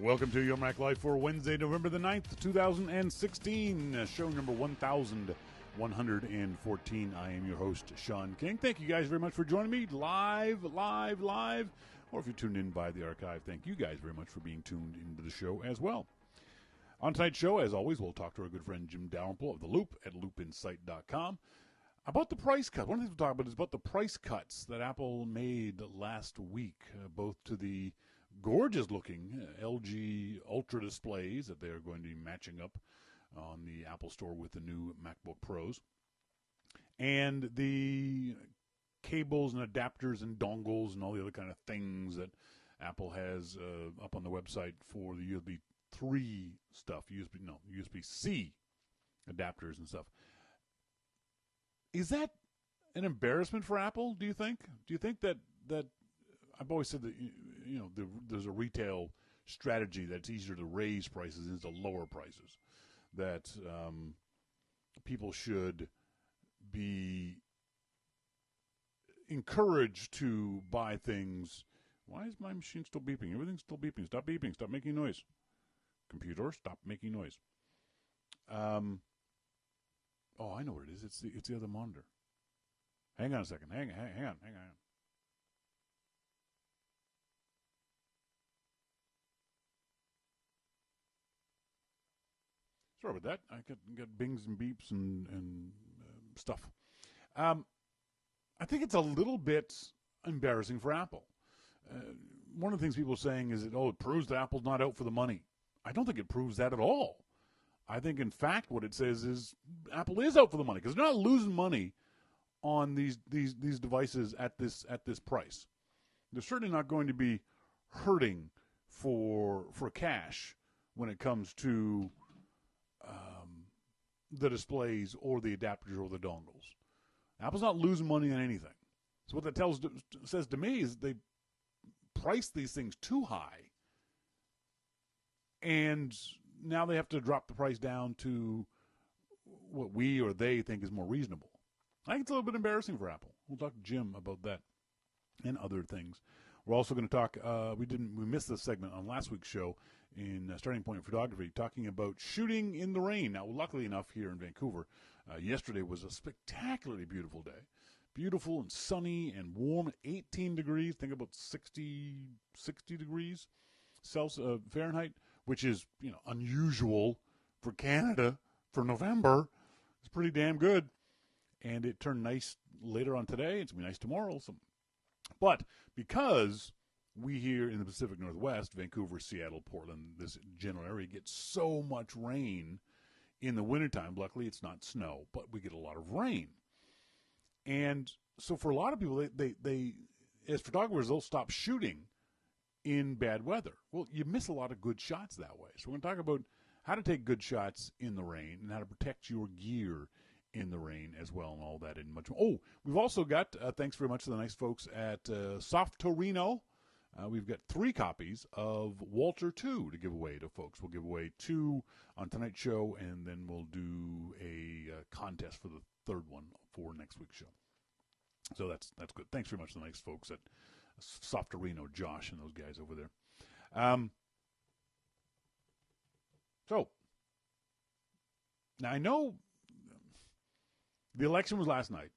Welcome to Your Mac Life for Wednesday, November the 9th, 2016, show number 1114. I am your host, Shawn King. Thank you guys very much for joining me live, or if you're tuned in by the archive, thank you guys very much for being tuned into the show as well. On tonight's show, as always, we'll talk to our good friend Jim Dalrymple of The Loop at loopinsight.com about the price cut. One of the things we'll talk about is about the price cuts that Apple made last week, both to the gorgeous-looking LG Ultra displays that they are going to be matching up on the Apple Store with the new MacBook Pros, and the cables and adapters and dongles and all the other kind of things that Apple has up on the website for the USB 3 stuff, USB-C adapters and stuff. Is that an embarrassment for Apple, do you think? Do you think that I've always said that there's a retail strategy that's easier to raise prices than to lower prices, that people should be encouraged to buy things. Why is my machine still beeping? Everything's still beeping. Stop beeping. Stop making noise. Computer, stop making noise. Oh, I know what it is. It's the other monitor. Hang on a second. Hang on. Sorry about that. I got bings and beeps and stuff. I think it's a little bit embarrassing for Apple. One of the things people are saying is that, it proves that Apple's not out for the money. I don't think it proves that at all. I think, in fact, what it says is Apple is out for the money because they're not losing money on these devices at this price. They're certainly not going to be hurting for cash when it comes to the displays or the adapters or the dongles. Apple's not losing money on anything. So what that says to me is they price these things too high, and now they have to drop the price down to what we or they think is more reasonable. I think it's a little bit embarrassing for Apple. We'll talk to Jim about that and other things. We're also going to talk, we missed this segment on last week's show in Starting Point Photography, talking about shooting in the rain. Now, luckily enough here in Vancouver, yesterday was a spectacularly beautiful day. Beautiful and sunny and warm, 18 degrees, think about 60 degrees Celsius, Fahrenheit, which is, unusual for Canada for November. It's pretty damn good. And it turned nice later on today. It's going to be nice tomorrow. But because we here in the Pacific Northwest, Vancouver, Seattle, Portland, this general area, get so much rain in the wintertime. Luckily, it's not snow, but we get a lot of rain. And so for a lot of people, they as photographers, they'll stop shooting in bad weather. Well, you miss a lot of good shots that way. So we're going to talk about how to take good shots in the rain and how to protect your gear in the rain as well, and all that and much more. Oh, we've also got, thanks very much to the nice folks at Soft Torino. We've got 3 copies of Walter 2 to give away to folks. We'll give away 2 on tonight's show, and then we'll do a contest for the third one for next week's show. So that's good. Thanks very much to the nice folks at Soft Torino, Josh and those guys over there. So, now I know the election was last night.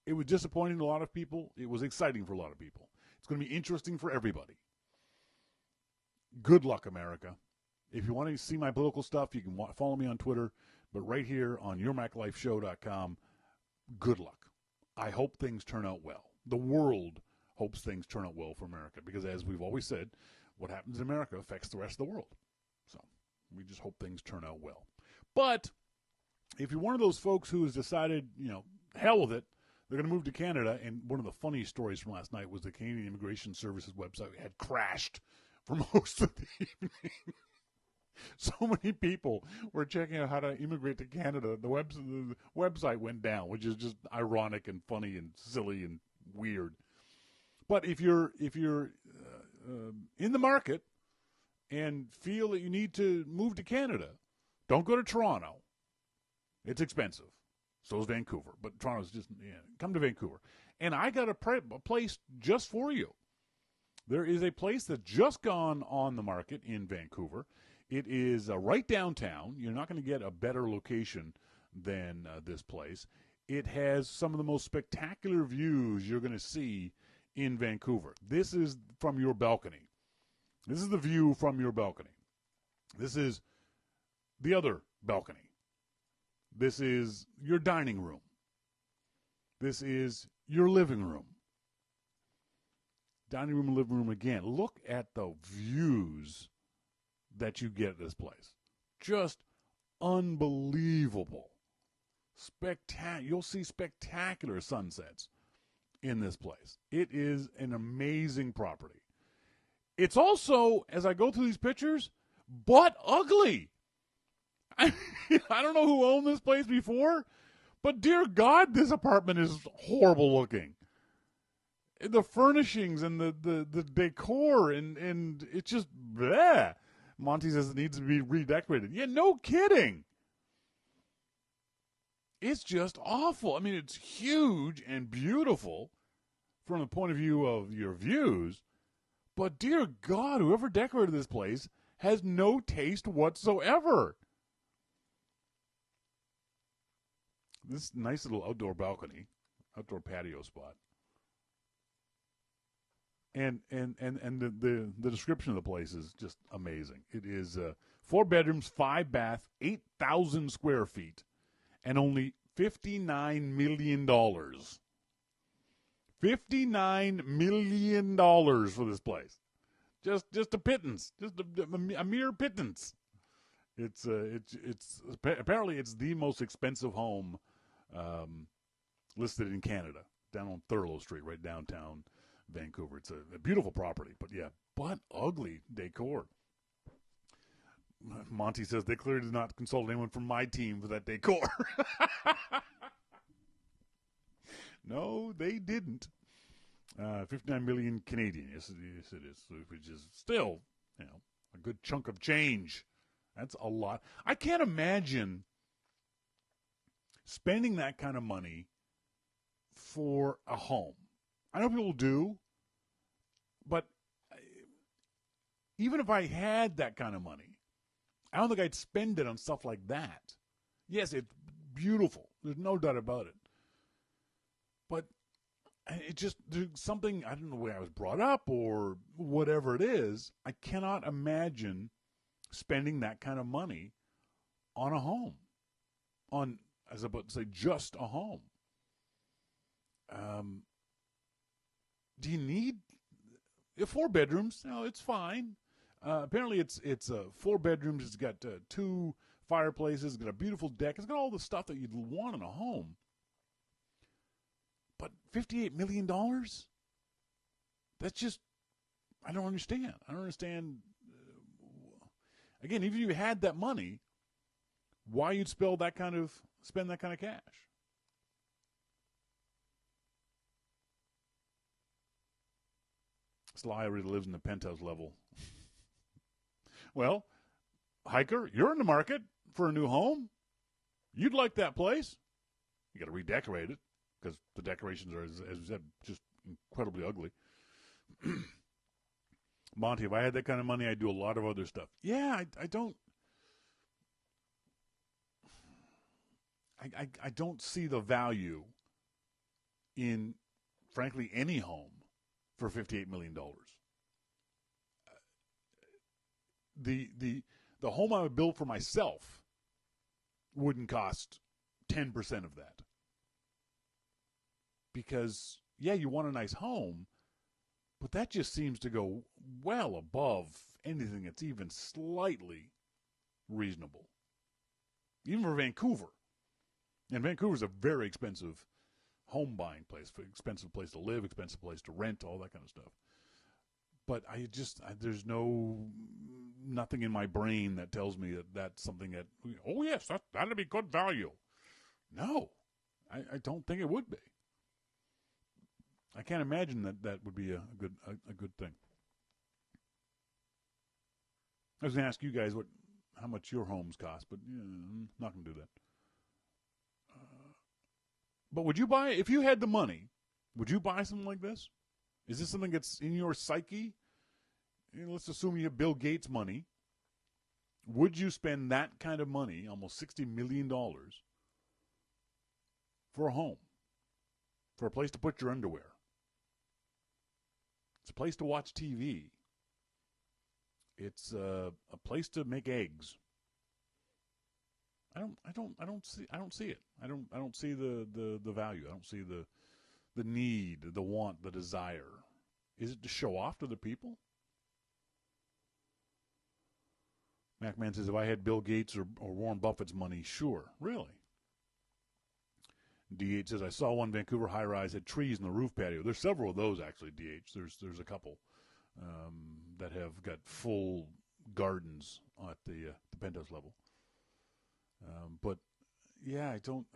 It was disappointing to a lot of people. It was exciting for a lot of people. It's going to be interesting for everybody. Good luck, America. If you want to see my political stuff, you can follow me on Twitter. But right here on yourmaclifeshow.com, good luck. I hope things turn out well. The world hopes things turn out well for America. Because as we've always said, what happens in America affects the rest of the world. So we just hope things turn out well. But if you're one of those folks who has decided, hell with it, they're going to move to Canada, and one of the funniest stories from last night was the Canadian Immigration Services website had crashed for most of the evening. So many people were checking out how to immigrate to Canada. The website went down, which is just ironic and funny and silly and weird. But if you're in the market and feel that you need to move to Canada, don't go to Toronto. It's expensive. So is Vancouver. But Toronto's just, come to Vancouver. And I got a place just for you. There is a place that's just gone on the market in Vancouver. It is right downtown. You're not going to get a better location than this place. It has some of the most spectacular views you're going to see in Vancouver. This is from your balcony. This is the view from your balcony. This is the other balcony. This is your dining room. This is your living room. Dining room and living room again. Look at the views that you get at this place. Just unbelievable. You'll see spectacular sunsets in this place. It is an amazing property. It's also, as I go through these pictures, butt ugly. I don't know who owned this place before, but dear God, this apartment is horrible looking. The furnishings and the decor and it's just bleh. Monty says it needs to be redecorated. Yeah, no kidding. It's just awful. I mean, it's huge and beautiful from the point of view of your views, but dear God, whoever decorated this place has no taste whatsoever. This nice little outdoor balcony, outdoor patio spot. And the description of the place is just amazing. It is 4 bedrooms, 5 bath, 8,000 square feet, and only $59 million. $59 million for this place. Just a pittance. Just a mere pittance. It's apparently it's the most expensive home listed in Canada, down on Thurlow Street, right downtown Vancouver. It's a beautiful property, but yeah, but ugly decor. Monty says they clearly did not consult anyone from my team for that decor. No, they didn't. 59 million Canadian. Yes, it is. Which is still, a good chunk of change. That's a lot. I can't imagine spending that kind of money for a home. I know people do, but even if I had that kind of money, I don't think I'd spend it on stuff like that. Yes, it's beautiful. There's no doubt about it. But it just, there's something, I don't know where I was brought up or whatever it is, I cannot imagine spending that kind of money on a home. On, as I was about to say, just a home. Do you need 4 bedrooms? No, it's fine. Apparently, it's 4 bedrooms. It's got 2 fireplaces. It's got a beautiful deck. It's got all the stuff that you'd want in a home. But $58 million? That's just, I don't understand. I don't understand. Again, even if you had that money, why you'd spend that kind of cash? Sly already lives in the penthouse level. Well, hiker, you're in the market for a new home. You'd like that place. You got to redecorate it because the decorations are, as you said, just incredibly ugly. Monty, if I had that kind of money, I'd do a lot of other stuff. Yeah, I don't. I don't see the value in, frankly, any home for $58 million. The home I would build for myself wouldn't cost 10% of that. Because, yeah, you want a nice home, but that just seems to go well above anything that's even slightly reasonable. Even for Vancouver. And Vancouver's a very expensive home buying place, expensive place to live, expensive place to rent, all that kind of stuff. But there's nothing in my brain that tells me that that's something that, oh yes, that'd be good value. No, I don't think it would be. I can't imagine that would be a good thing. I was going to ask you guys how much your homes cost, but I'm not going to do that. But would you buy, if you had the money, would you buy something like this? Is this something that's in your psyche? Let's assume you have Bill Gates money. Would you spend that kind of money, almost $60 million, for a home? For a place to put your underwear? It's a place to watch TV. It's a place to make eggs. I don't see it. I don't see the value. I don't see the need, the want, the desire. Is it to show off to the people? MacMan says, if I had Bill Gates or Warren Buffett's money, sure. Really? DH says, I saw one Vancouver high-rise had trees in the roof patio. There's several of those, actually, DH. There's a couple that have got full gardens at the penthouse level. But, yeah, I can't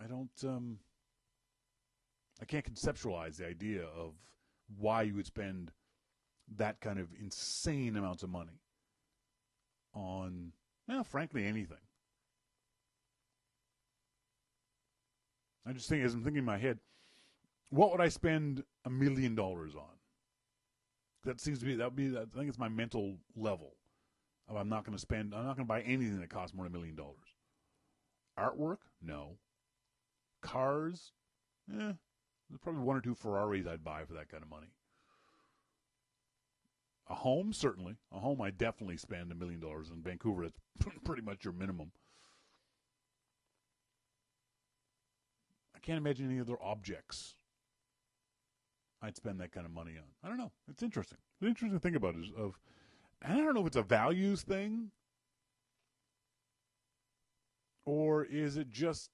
conceptualize the idea of why you would spend that kind of insane amounts of money on, well, frankly, anything. I just think, as I'm thinking in my head, what would I spend $1 million on? That seems to be, I think it's my mental level of I'm not going to buy anything that costs more than $1 million. Artwork? No. Cars? There's probably one or two Ferraris I'd buy for that kind of money. A home? Certainly. A home I definitely spend $1 million. In Vancouver, that's pretty much your minimum. I can't imagine any other objects I'd spend that kind of money on. I don't know. It's interesting. The interesting thing about it is I don't know if it's a values thing or is it just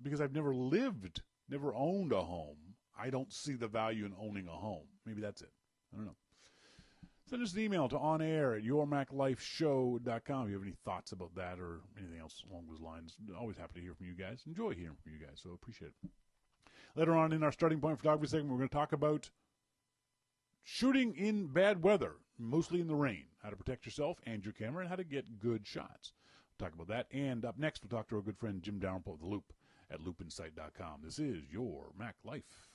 because I've never owned a home, I don't see the value in owning a home. Maybe that's it. I don't know. Send us an email to onair@yourmaclifeshow.com if you have any thoughts about that or anything else along those lines. Always happy to hear from you guys. Enjoy hearing from you guys, so appreciate it. Later on in our starting point photography segment, we're going to talk about shooting in bad weather, mostly in the rain, how to protect yourself and your camera, and how to get good shots. We'll talk about that. And up next, we'll talk to our good friend Jim Dalrymple of The Loop at loopinsight.com. This is Your Mac Life.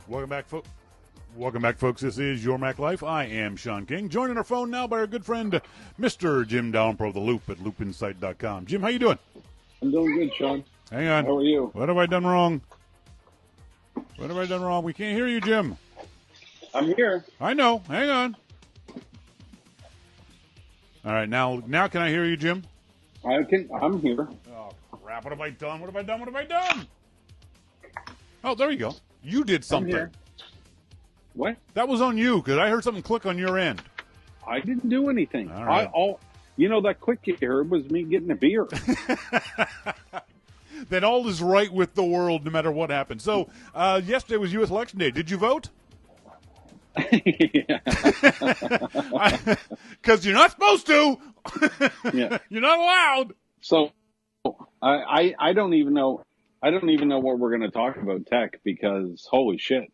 Welcome back, folks. Welcome back, folks. This is Your Mac Life. I am Shawn King. Joined on our phone now by our good friend, Mr. Jim Dalrymple of The Loop at loopinsight.com. Jim, how you doing? I'm doing good, Shawn. Hang on. How are you? What have I done wrong? What have I done wrong? We can't hear you, Jim. I'm here. I know. Hang on. All right, now can I hear you, Jim? I'm here. Oh, crap. What have I done? What have I done? What have I done? Oh, there you go. You did something. I'm here. What? That was on you, because I heard something click on your end. I didn't do anything. All right. That click you heard was me getting a beer. Then all is right with the world, no matter what happens. So, yesterday was U.S. Election Day. Did you vote? Because you're not supposed to. Yeah. You're not allowed. So, I don't even know. I don't even know what we're going to talk about tech because holy shit.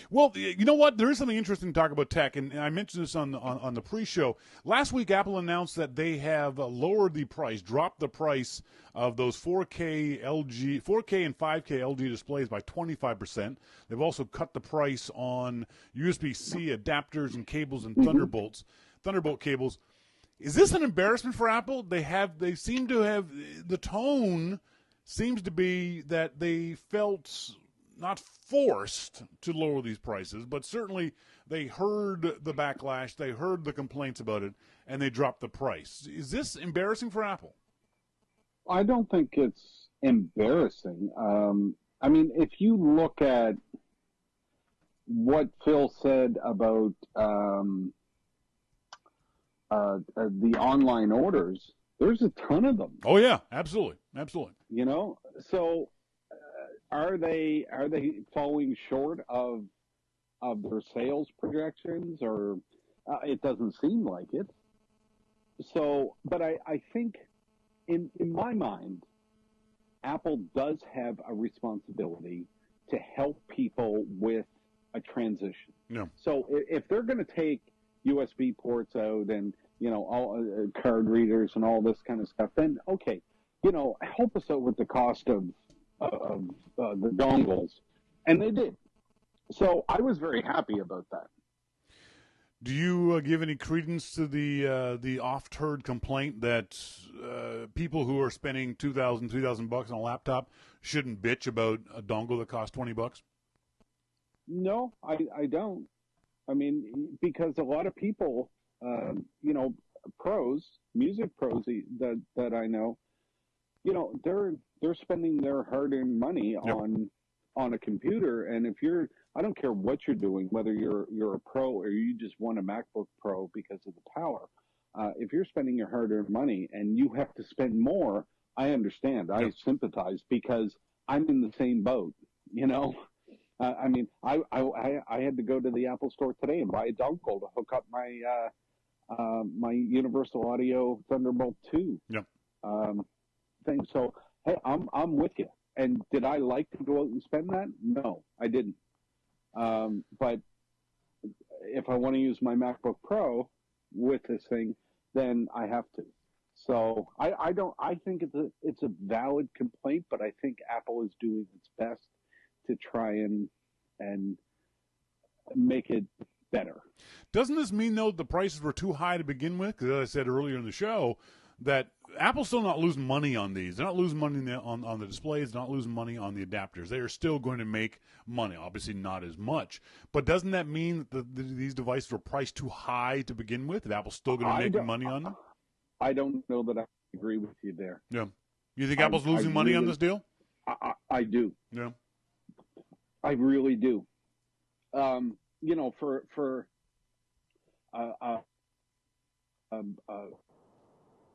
Well, you know what? There is something interesting to talk about tech, and I mentioned this on the pre-show. Last week, Apple announced that they have lowered the price, dropped the price of those 4K and 5K LG displays by 25%. They've also cut the price on USB-C adapters and cables and Thunderbolt cables. Is this an embarrassment for Apple? They seem to have, the tone seems to be that they felt not forced to lower these prices, but certainly they heard the backlash, they heard the complaints about it, and they dropped the price. Is this embarrassing for Apple? I don't think it's embarrassing. I mean, if you look at what Phil said about the online orders, there's a ton of them. Oh yeah, absolutely. You know, so are they falling short of their sales projections, or it doesn't seem like it. So, but I think in my mind, Apple does have a responsibility to help people with a transition. Yeah. So if they're going to take USB ports out and, all card readers and all this kind of stuff, then okay, help us out with the cost of the dongles, and they did. So I was very happy about that. Do you give any credence to the oft-heard complaint that people who are spending $2,000, $3,000 on a laptop shouldn't bitch about a dongle that costs $20? No, I don't. I mean, because a lot of people, pros, music pros that I know, they're spending their hard-earned money on a computer, and I don't care what you're doing, whether you're a pro or you just want a MacBook Pro because of the power. If you're spending your hard-earned money and you have to spend more, I understand. I sympathize because I'm in the same boat. I mean, I had to go to the Apple Store today and buy a dongle to hook up my my Universal Audio Thunderbolt 2 thing. So hey, I'm with you. And did I like to go out and spend that? No, I didn't. But if I want to use my MacBook Pro with this thing, then I have to. So I think it's a valid complaint, but I think Apple is doing its best to try and make it better. Doesn't this mean, though, the prices were too high to begin with? Because as I said earlier in the show, that Apple's still not losing money on these. They're not losing money on the displays. They're not losing money on the adapters. They are still going to make money, obviously not as much. But doesn't that mean that these devices were priced too high to begin with? That Apple's still going to make money on them? I don't know that I agree with you there. Yeah. You think Apple's losing money on this deal? I do. Yeah. I really do. For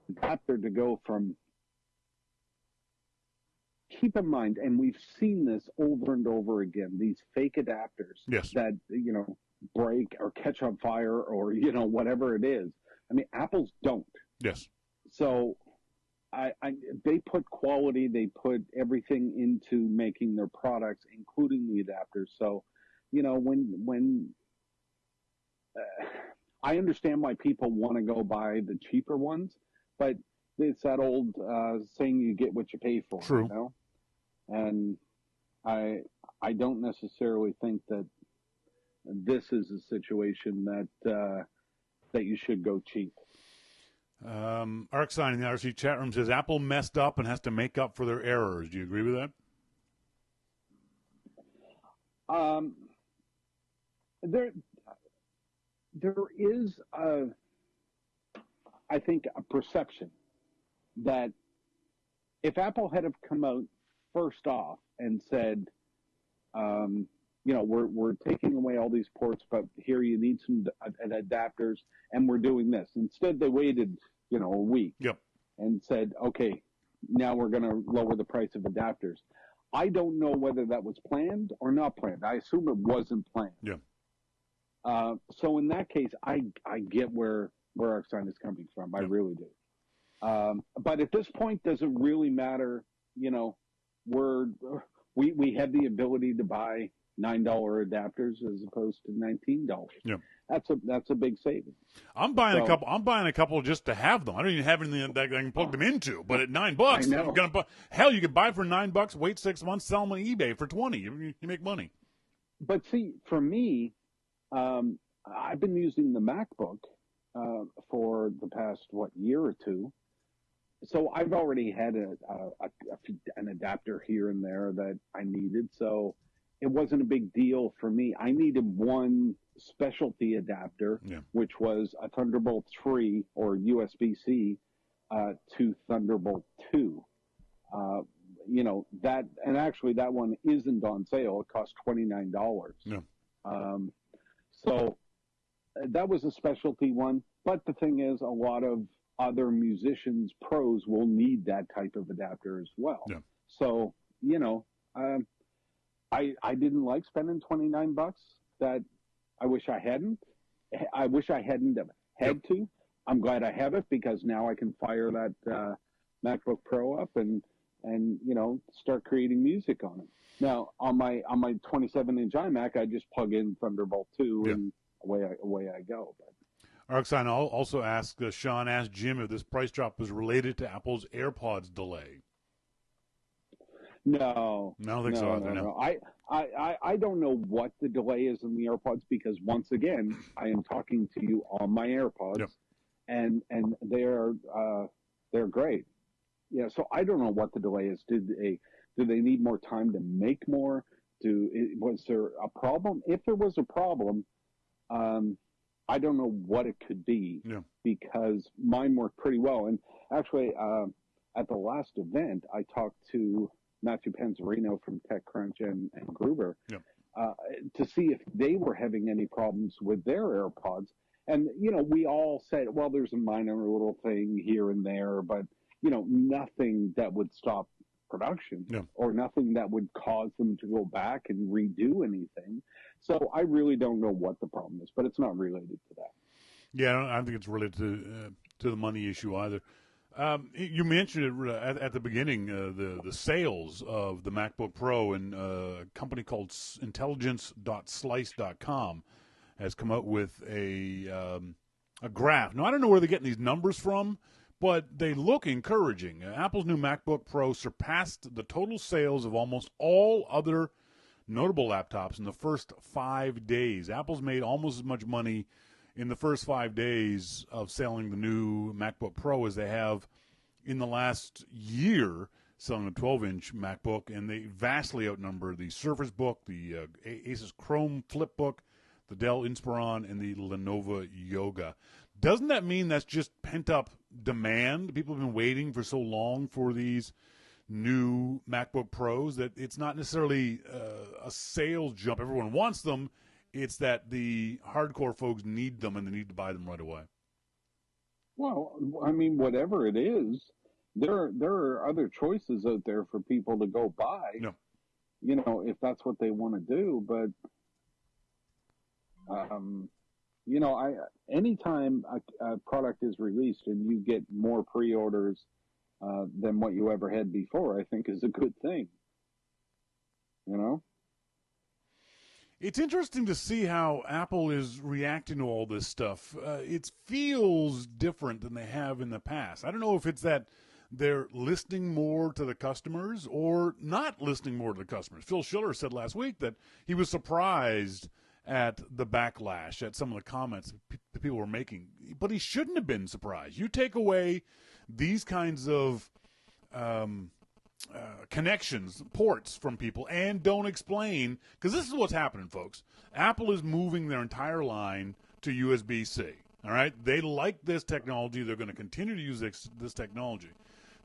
adapter to go from, keep in mind, and we've seen this over and over again, these fake adapters that, break or catch on fire or, whatever it is. I mean, Apple's don't. Yes. So they put quality, they put everything into making their products, including the adapters. So, when I understand why people want to go buy the cheaper ones, but it's that old saying, you get what you pay for. True. And I I don't necessarily think that this is a situation that you should go cheap. Arcsign in the RC chat room says Apple messed up and has to make up for their errors. Do you agree with that? There is, I think, a perception that if Apple had have come out first off and said, we're taking away all these ports, but here you need some adapters, and we're doing this. Instead, they waited, a week and said, okay, now we're going to lower the price of adapters. I don't know whether that was planned or not planned. I assume it wasn't planned. Yeah. So in that case, I get where Arcsign is coming from. I really do. But at this point, does it really matter? We have the ability to buy $9 adapters as opposed to $19. Yeah. That's a big savings. I'm buying a couple just to have them. I don't even have anything that I can plug them into. But at $9, I know. I'm gonna buy, hell, you could buy for $9, wait 6 months, sell them on eBay for $20. You make money. But see, for me, I've been using the MacBook for the past year or two. So I've already had an adapter here and there that I needed. So it wasn't a big deal for me. I needed one specialty adapter, which was a Thunderbolt 3 or USB-C to Thunderbolt 2. That, and actually that one isn't on sale. It costs $29. Yeah. So that was a specialty one. But the thing is, a lot of other musicians, pros, will need that type of adapter as well. Yeah. So, I didn't like spending $29. That I wish I hadn't. I wish I hadn't had to. I'm glad I have it because now I can fire that MacBook Pro up and start creating music on it. Now on my 27-inch iMac, I just plug in Thunderbolt 2 and away I go. But Arcsign also asked, Shawn asked Jim if this price drop was related to Apple's AirPods delay. No. I don't think so either. No. I don't know what the delay is in the AirPods because once again, I am talking to you on my AirPods, and they're great. Yeah, so I don't know what the delay is. Do they need more time to make more? Was there a problem? If there was a problem, I don't know what it could be because mine worked pretty well. And actually, at the last event, I talked to Matthew Panzarino from TechCrunch and Gruber to see if they were having any problems with their AirPods. And, we all said, well, there's a minor little thing here and there, but, nothing that would stop production or nothing that would cause them to go back and redo anything. So I really don't know what the problem is, but it's not related to that. Yeah, I don't think it's related to the money issue either. You mentioned it at the beginning, the sales of the MacBook Pro, and a company called intelligence.slice.com has come out with a graph. Now, I don't know where they're getting these numbers from, but they look encouraging. Apple's new MacBook Pro surpassed the total sales of almost all other notable laptops in the first 5 days. Apple's made almost as much money in the first 5 days of selling the new MacBook Pro as they have in the last year selling a 12-inch MacBook, and they vastly outnumber the Surface Book, the Asus Chrome Flipbook, the Dell Inspiron, and the Lenovo Yoga. Doesn't that mean that's just pent-up demand? People have been waiting for so long for these new MacBook Pros that it's not necessarily a sales jump. Everyone wants them. It's that the hardcore folks need them and they need to buy them right away. Well, I mean, whatever it is, there are other choices out there for people to go buy. No. If that's what they want to do. But, anytime a product is released and you get more pre-orders than what you ever had before, I think is a good thing. It's interesting to see how Apple is reacting to all this stuff. It feels different than they have in the past. I don't know if it's that they're listening more to the customers or not listening more to the customers. Phil Schiller said last week that he was surprised at the backlash, at some of the comments that people were making. But he shouldn't have been surprised. You take away these kinds of connections, ports from people, and don't explain, because this is what's happening, folks. Apple is moving their entire line to USB-C. All right? They like this technology. They're going to continue to use this technology.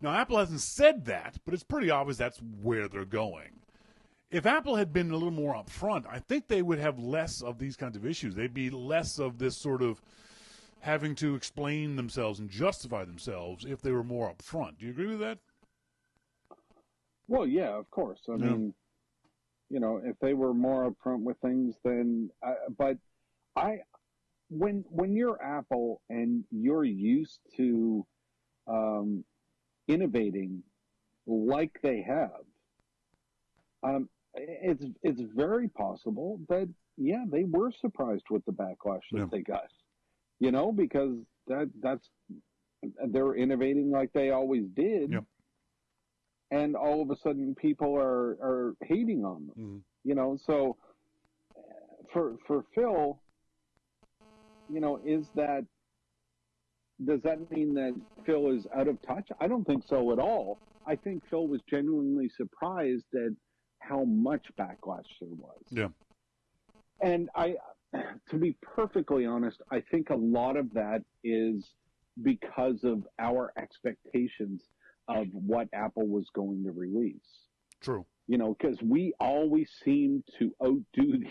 Now, Apple hasn't said that, but it's pretty obvious that's where they're going. If Apple had been a little more upfront, I think they would have less of these kinds of issues. They'd be less of this sort of having to explain themselves and justify themselves if they were more upfront. Do you agree with that? Well, yeah, of course. I mean, you know, if they were more upfront with things, then. When you're Apple and you're used to innovating like they have, it's very possible that they were surprised with the backlash that they got. You know, because that's they're innovating like they always did. Yep. And all of a sudden people are hating on them. Mm-hmm. You know, so for Phil, you know, does that mean that Phil is out of touch? I don't think so at all. I think Phil was genuinely surprised at how much backlash there was. Yeah. And to be perfectly honest, I think a lot of that is because of our expectations of what Apple was going to release. True. You know, because we always seem to outdo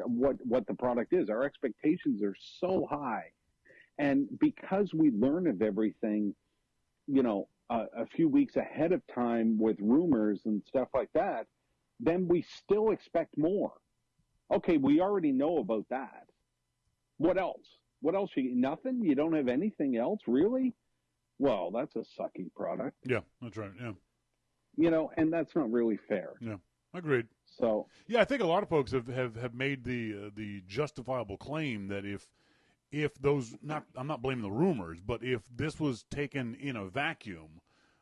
what the product is. Our expectations are so high. And because we learn of everything, you know, a few weeks ahead of time with rumors and stuff like that, then we still expect more. Okay, we already know about that. What else? What else? Nothing? You don't have anything else? Really? Well, that's a sucky product. Yeah, that's right. Yeah. You know, and that's not really fair. Yeah, agreed. So yeah, I think a lot of folks have made the justifiable claim that if those, I'm not blaming the rumors, but if this was taken in a vacuum,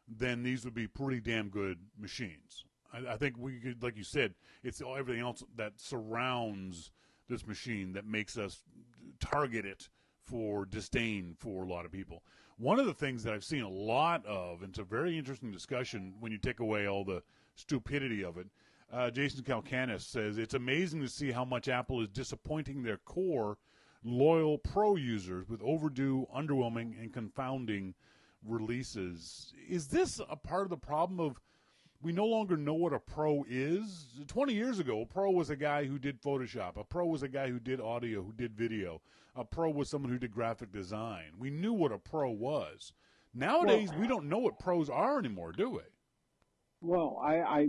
then these would be pretty damn good machines. I think we could, like you said, it's everything else that surrounds this machine that makes us target it for disdain for a lot of people. One of the things that I've seen a lot of, and it's a very interesting discussion when you take away all the stupidity of it, Jason Kalkanis says, it's amazing to see how much Apple is disappointing their core loyal pro users with overdue, underwhelming, and confounding releases. Is this a part of the problem of we no longer know what a pro is? 20 years ago, a pro was a guy who did Photoshop. A pro was a guy who did audio, who did video. A pro was someone who did graphic design. We knew what a pro was. Nowadays, we don't know what pros are anymore, do we? Well, I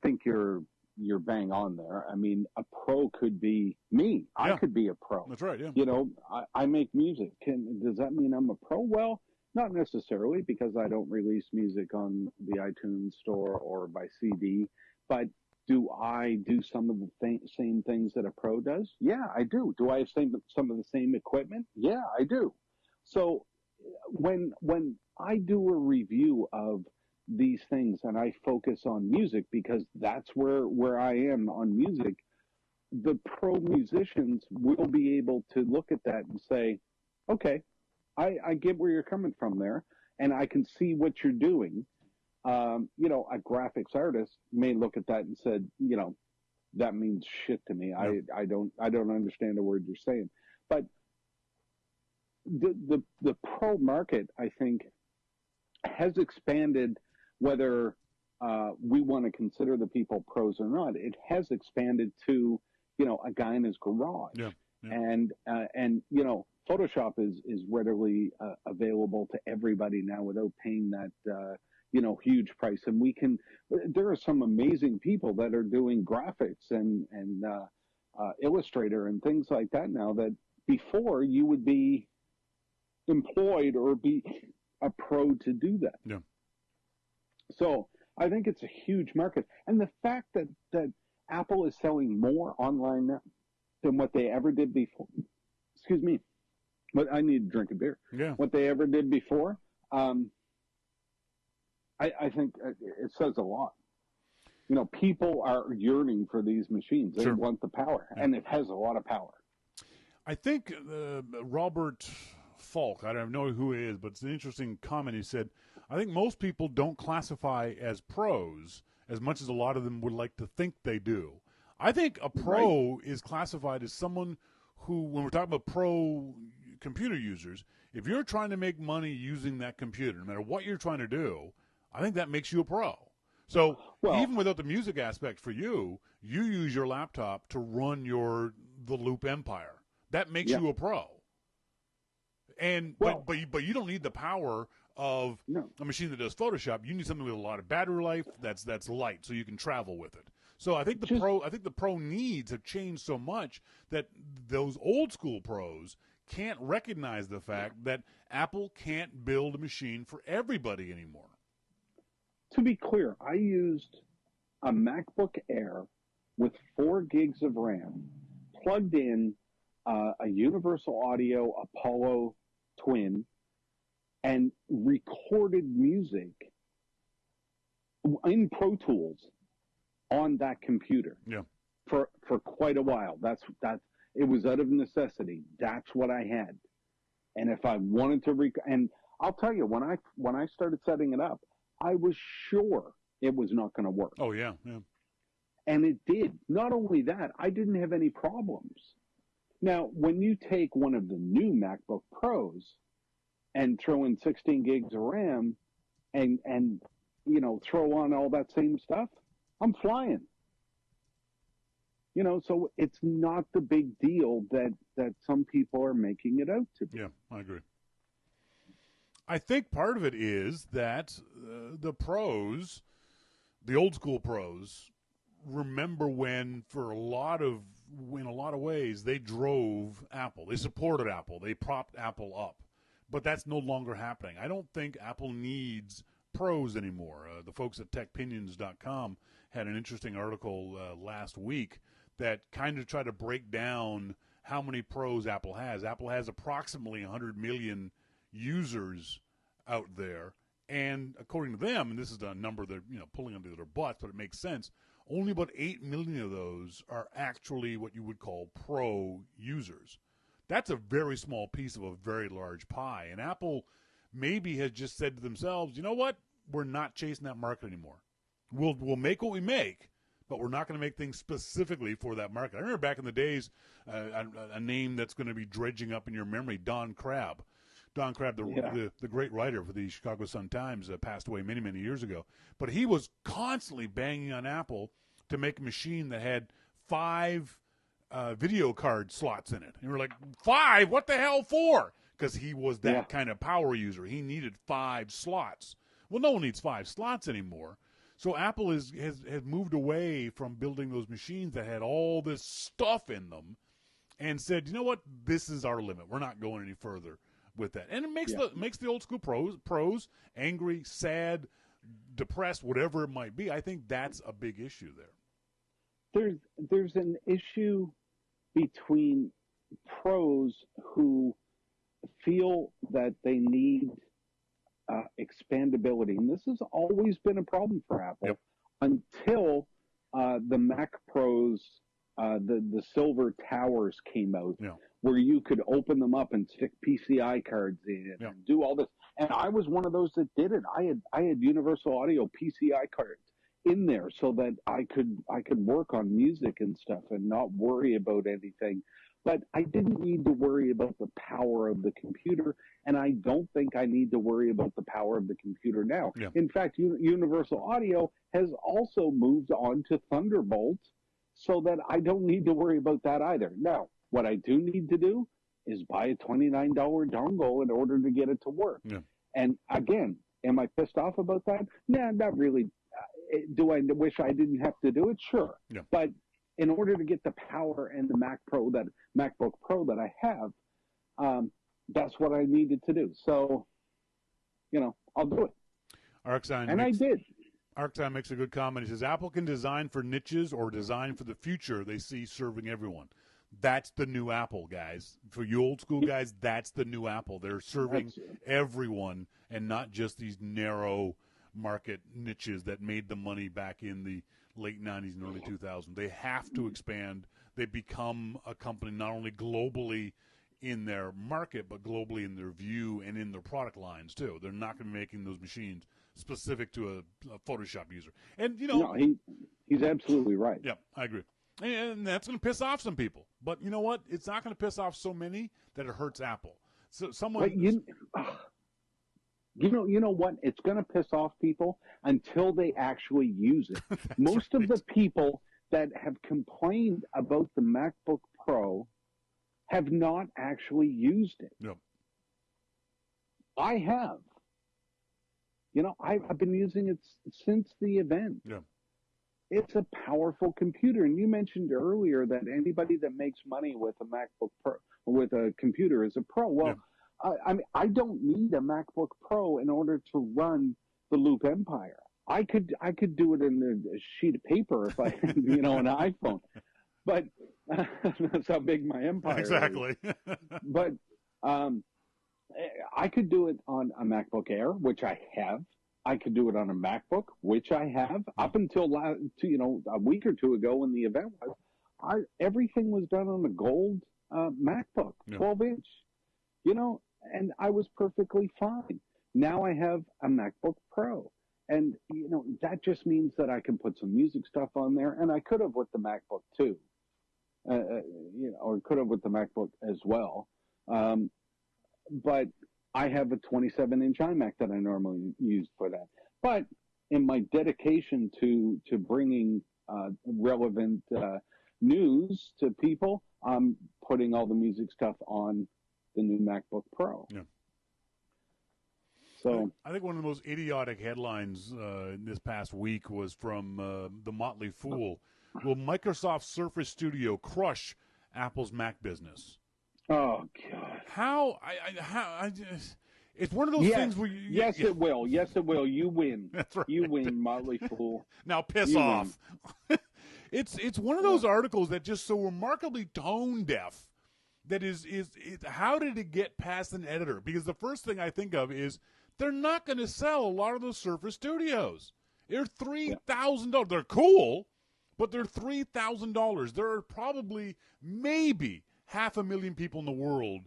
think you're bang on there. I mean, a pro could be me. I could be a pro. That's right, yeah. You know, I make music. Does that mean I'm a pro? Well, not necessarily, because I don't release music on the iTunes store or by CD. But do I do some of the same things that a pro does? Yeah, I do. Do I have some of the same equipment? Yeah, I do. So when I do a review of these things and I focus on music, because that's where I am on music, the pro musicians will be able to look at that and say, okay, I get where you're coming from there, and I can see what you're doing. You know, a graphics artist may look at that and said, you know, that means shit to me. Yeah. I don't understand a word you're saying. But the pro market, I think, has expanded, whether we want to consider the people pros or not. It has expanded to, you know, a guy in his garage. Yeah. And you know, Photoshop is readily available to everybody now without paying that you know, huge price. And there are some amazing people that are doing graphics and Illustrator and things like that now, that before you would be employed or be a pro to do that. Yeah. So I think it's a huge market. And the fact that Apple is selling more online now than what they ever did before. Excuse me. But I need to drink a beer. Yeah. What they ever did before. I think it says a lot. People are yearning for these machines. They Sure. want the power, and it has a lot of power. I think Robert Falk, I don't know who he is, but it's an interesting comment. He said, I think most people don't classify as pros as much as a lot of them would like to think they do. I think a pro is classified as someone who, when we're talking about pro computer users, if you're trying to make money using that computer, no matter what you're trying to do, I think that makes you a pro. So even without the music aspect for you, you use your laptop to run the Loop Empire. That makes you a pro. And but you don't need the power of a machine that does Photoshop. You need something with a lot of battery life that's light, so you can travel with it. So I think the pro needs have changed so much that those old school pros can't recognize the fact that Apple can't build a machine for everybody anymore. To be clear, I used a MacBook Air with 4 gigs of RAM, plugged in a Universal Audio Apollo Twin, and recorded music in Pro Tools on that computer. Yeah. For quite a while. It was out of necessity. That's what I had. And if I wanted to and I'll tell you, when I started setting it up, I was sure it was not going to work. Oh yeah. And it did. Not only that, I didn't have any problems. Now, when you take one of the new MacBook Pros and throw in 16 gigs of RAM and throw on all that same stuff, I'm flying. So it's not the big deal that some people are making it out to be. Yeah, I agree. I think part of it is that the pros, the old school pros, remember when in a lot of ways, they drove Apple. They supported Apple. They propped Apple up. But that's no longer happening. I don't think Apple needs pros anymore. The folks at techpinions.com had an interesting article last week that kind of tried to break down how many pros Apple has. Apple has approximately 100 million users out there, and according to them, and this is a number they're pulling under their butts, but it makes sense, only about 8 million of those are actually what you would call pro users. That's a very small piece of a very large pie, and Apple maybe has just said to themselves, you know what, we're not chasing that market anymore. We'll make what we make, but we're not going to make things specifically for that market. I remember back in the days, a name that's going to be dredging up in your memory, Don Crabb. Don Crabb, the great writer for the Chicago Sun-Times, passed away many, many years ago. But he was constantly banging on Apple to make a machine that had 5 video card slots in it. And we're like, 5? What the hell for? Because he was that kind of power user. He needed 5 slots. Well, no one needs 5 slots anymore. So Apple has moved away from building those machines that had all this stuff in them and said, you know what, this is our limit. We're not going any further with that. And it makes the old school pros angry, sad, depressed, whatever it might be. I think that's a big issue there. There's an issue between pros who feel that they need expandability, and this has always been a problem for Apple until the Mac Pros, the Silver Towers came out, where you could open them up and stick PCI cards in and do all this. And I was one of those that did it. I had Universal Audio PCI cards in there so that I could work on music and stuff and not worry about anything. But I didn't need to worry about the power of the computer, and I don't think I need to worry about the power of the computer now. Yeah. In fact, Universal Audio has also moved on to Thunderbolt, so that I don't need to worry about that either. Now, what I do need to do is buy a $29 dongle in order to get it to work. Yeah. And again, am I pissed off about that? Nah, not really. Do I wish I didn't have to do it? Sure. Yeah. But in order to get the power and the MacBook Pro that I have, that's what I needed to do. So, I'll do it. I did. Arctime makes a good comment. He says, Apple can design for niches or design for the future they see serving everyone. That's the new Apple, guys. For you old school guys, that's the new Apple. They're serving everyone and not just these narrow market niches that made the money back in the late 90s and early 2000s. They have to expand. They become a company not only globally in their market, but globally in their view and in their product lines, too. They're not going to be making those machines specific to a Photoshop user. And, No, he's absolutely right. Yeah, I agree. And that's going to piss off some people. But you know what? It's not going to piss off so many that it hurts Apple. So someone... You know what? It's going to piss off people until they actually use it. Most of the people that have complained about the MacBook Pro have not actually used it. Yep. I have. I've been using it since the event. Yeah. It's a powerful computer. And you mentioned earlier that anybody that makes money with a MacBook Pro, with a computer is a pro. Well, yeah. I don't need a MacBook Pro in order to run the Loop Empire. I could do it in a sheet of paper if I had, an iPhone. But that's how big my empire exactly. is. But I could do it on a MacBook Air, which I have. I could do it on a MacBook, which I have. Up until a week or two ago when the event was, everything was done on a gold MacBook, 12-inch. And I was perfectly fine. Now I have a MacBook Pro. And, that just means that I can put some music stuff on there. And I could have with the MacBook too, or could have with the MacBook as well. But I have a 27-inch iMac that I normally use for that. But in my dedication to bringing relevant news to people, I'm putting all the music stuff on the new MacBook Pro. Yeah. So I think one of the most idiotic headlines this past week was from the Motley Fool. Will Microsoft Surface Studio crush Apple's Mac business? Oh God! How? It's one of those things where yes, it will. Yes, it will. You win. That's right. You win, Motley Fool. Now piss off. It's one of those articles that just so remarkably tone deaf. That is how did it get past an editor? Because the first thing I think of is they're not going to sell a lot of those Surface Studios. They're $3,000. They're cool, but they're $3,000. There are probably maybe 500,000 people in the world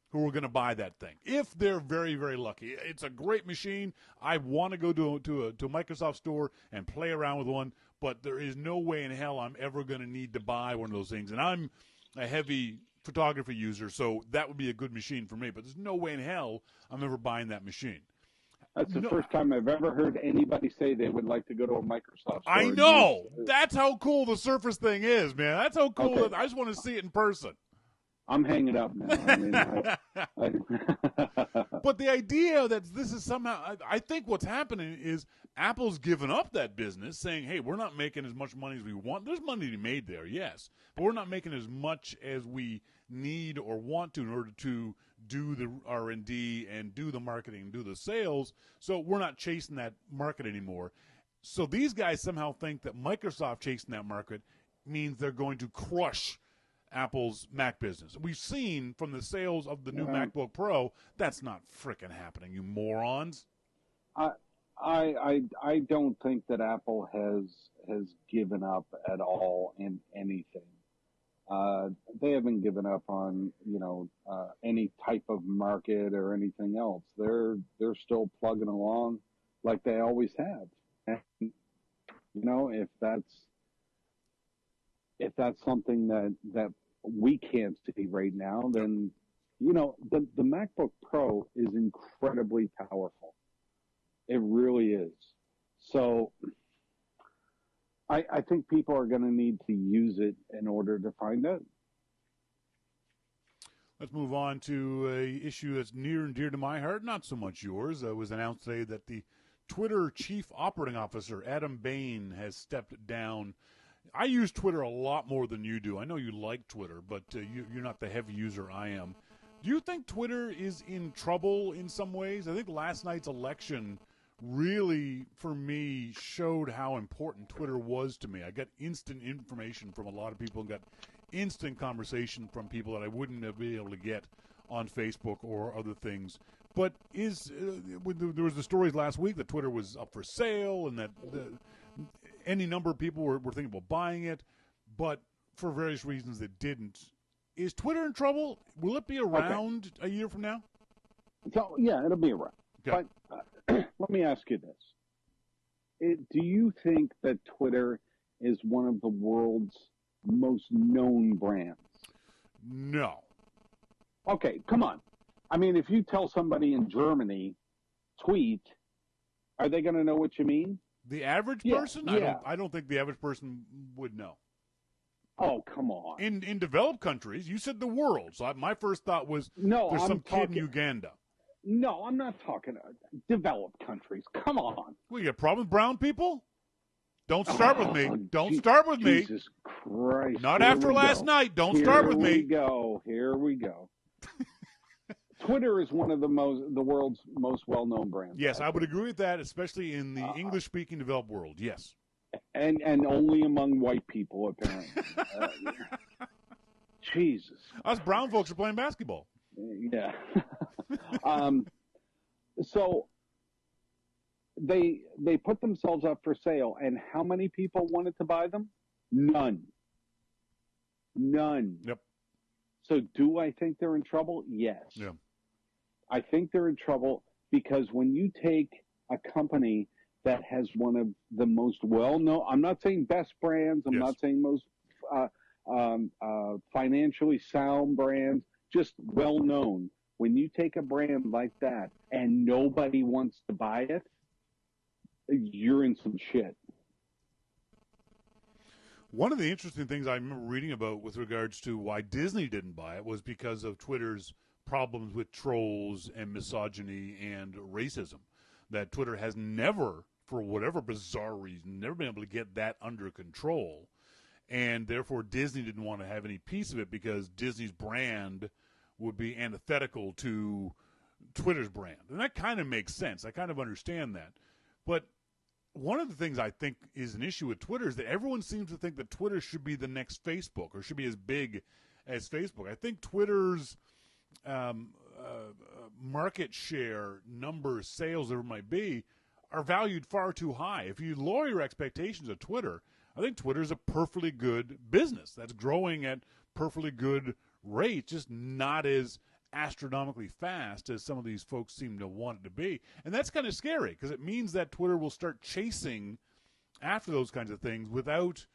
who are going to buy that thing if they're very, very lucky. It's a great machine. I want to go to a Microsoft store and play around with one, but there is no way in hell I'm ever going to need to buy one of those things. And I'm a heavy photography user, so that would be a good machine for me. But there's no way in hell I'm ever buying that machine. That's the first time I've ever heard anybody say they would like to go to a Microsoft store. I know. That's how cool the Surface thing is, man. That's how cool it is. I just want to see it in person. I'm hanging up now. But the idea that this is somehow, I think what's happening is Apple's given up that business, saying, hey, we're not making as much money as we want. There's money to be made there, yes, but we're not making as much as we need or want to in order to do the R&D and do the marketing and do the sales, so we're not chasing that market anymore. So these guys somehow think that Microsoft chasing that market means they're going to crush Apple's Mac business. We've seen from the sales of the new MacBook Pro, that's not frickin' happening, you morons. I don't think that Apple has given up at all in anything. They haven't given up on any type of market or anything else. They're still plugging along like they always have. And if that's something that we can't see right now, then the MacBook Pro is incredibly powerful. It really is. So I think people are going to need to use it in order to find out. Let's move on to an issue that's near and dear to my heart, not so much yours. It was announced today that the Twitter chief operating officer, Adam Bain, has stepped down. I use Twitter a lot more than you do. I know you like Twitter, but you're not the heavy user I am. Do you think Twitter is in trouble in some ways? I think last night's election really, for me, showed how important Twitter was to me. I got instant information from a lot of people and got instant conversation from people that I wouldn't have been able to get on Facebook or other things. But there was the stories last week that Twitter was up for sale and that any number of people were thinking about buying it, but for various reasons it didn't. Is Twitter in trouble? Will it be around a year from now? So, yeah, it'll be around. Okay. But let me ask you this. Do you think that Twitter is one of the world's most known brands? No. Okay, come on. I mean, if you tell somebody in Germany, tweet, are they going to know what you mean? The average person? Yeah. I don't think the average person would know. Oh, come on. In developed countries, you said the world. So my first thought was there's some kid in Uganda. No, I'm not talking developed countries. Come on. Well, you got a problem with brown people? Don't start with me. Don't start with me. Jesus Christ. Not after last night. Don't start with me. Here we go. Twitter is one of the world's most well-known brands. Yes, I would agree with that, especially in the English-speaking developed world. Yes. And only among white people, apparently. Jesus. Us brown folks are playing basketball. Yeah. So they put themselves up for sale, and how many people wanted to buy them? None. Yep. So do I think they're in trouble? Yes. Yeah. I think they're in trouble because when you take a company that has one of the most well-known, I'm not saying best brands, I'm not saying most financially sound brands, just well-known. When you take a brand like that and nobody wants to buy it, you're in some shit. One of the interesting things I remember reading about with regards to why Disney didn't buy it was because of Twitter's problems with trolls and misogyny and racism. That Twitter has never, for whatever bizarre reason, never been able to get that under control. And therefore Disney didn't want to have any piece of it because Disney's brand would be antithetical to Twitter's brand. And that kind of makes sense. I kind of understand that. But one of the things I think is an issue with Twitter is that everyone seems to think that Twitter should be the next Facebook or should be as big as Facebook. I think Twitter's market share, numbers, sales, whatever it might be, are valued far too high. If you lower your expectations of Twitter, I think Twitter is a perfectly good business that's growing at perfectly good rates, just not as astronomically fast as some of these folks seem to want it to be. And that's kind of scary because it means that Twitter will start chasing after those kinds of things without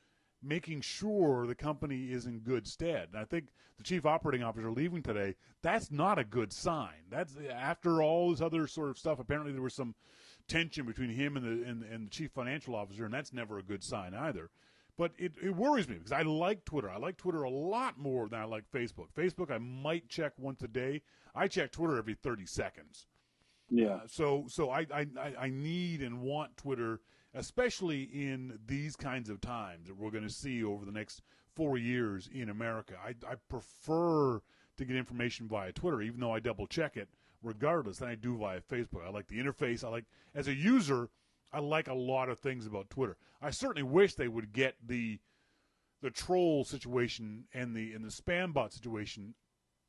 making sure the company is in good stead. And I think the chief operating officer leaving today, that's not a good sign. That's after all this other sort of stuff. Apparently there was some tension between him and the chief financial officer, and that's never a good sign either. But it worries me because I like Twitter. I like Twitter a lot more than I like Facebook. Facebook I might check once a day. I check Twitter every 30 seconds. Yeah. So I need and want Twitter, especially in these kinds of times that we're going to see over the next 4 years in America. I prefer to get information via Twitter, even though I double check it regardless, than I do via Facebook. I like the interface. As a user, I like a lot of things about Twitter. I certainly wish they would get the troll situation and the spam bot situation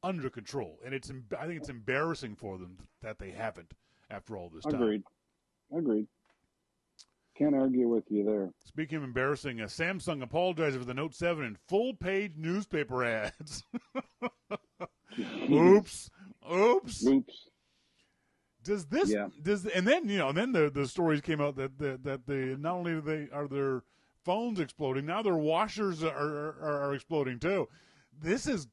under control. And I think it's embarrassing for them that they haven't after all this time. Agreed. Can't argue with you there. Speaking of embarrassing, Samsung apologizes for the Note 7 in full-page newspaper ads. Oops. Does this? Yeah. And then the stories came out that they not only are their phones exploding, now their washers are exploding too.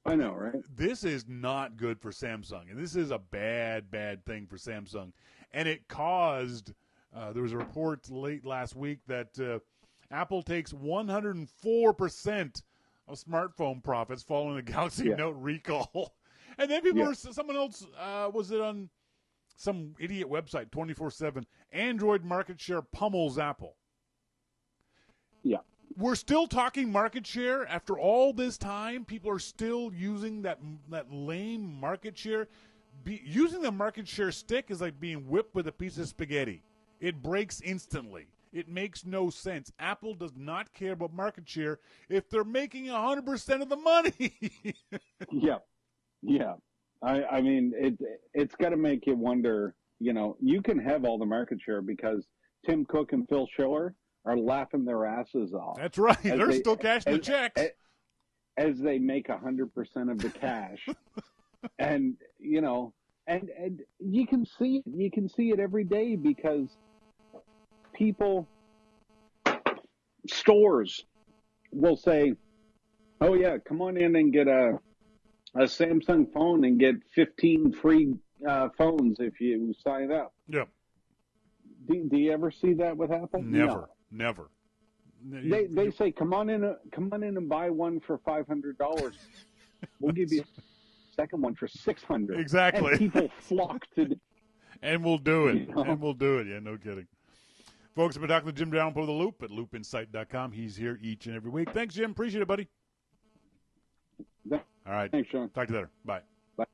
I know, right? This is not good for Samsung, and this is a bad thing for Samsung. And it caused. There was a report late last week that Apple takes 104% of smartphone profits following the Galaxy Note recall. And then someone else, was it on some idiot website, 24/7, Android market share pummels Apple. Yeah. We're still talking market share after all this time. People are still using that lame market share. Using the market share stick is like being whipped with a piece of spaghetti. It breaks instantly. It makes no sense. Apple does not care about market share if they're making 100% of the money. Yeah. I mean, it's got to make you wonder. You know, you can have all the market share because Tim Cook and Phil Schiller are laughing their asses off That's right. as They're they still cashing the as checks. as they make 100% of the cash, and you know, and you can see it. You can see it every day because people, stores will say, "Oh yeah, come on in and get a Samsung phone and get 15 free phones if you sign up." Yeah. Do you ever see that with Apple? Never. No. Never. They say, come on in and buy one for $500. We'll give you a second one for $600. Exactly. And people flock to. And we'll do it. You know? And we'll do it. Yeah, no kidding. Folks, I've been talking to Jim Dalrymple of The Loop at loopinsight.com. He's here each and every week. Thanks, Jim. Appreciate it, buddy. All right. Thanks, Shawn. Talk to you later. Bye. Bye.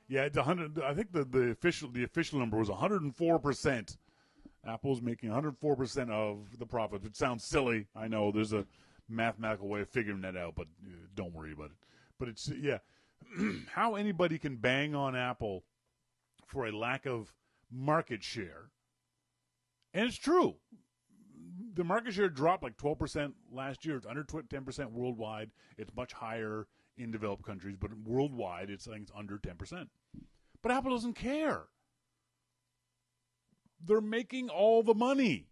Yeah, it's 100. I think the official number was 104%. Apple's making 104% of the profits. It sounds silly. I know there's a mathematical way of figuring that out, but don't worry about it. But it's, yeah, how anybody can bang on Apple for a lack of market share. And it's true. The market share dropped like 12% last year. It's under 10% worldwide. It's much higher in developed countries, but worldwide, I think it's under 10%. But Apple doesn't care. They're making all the money.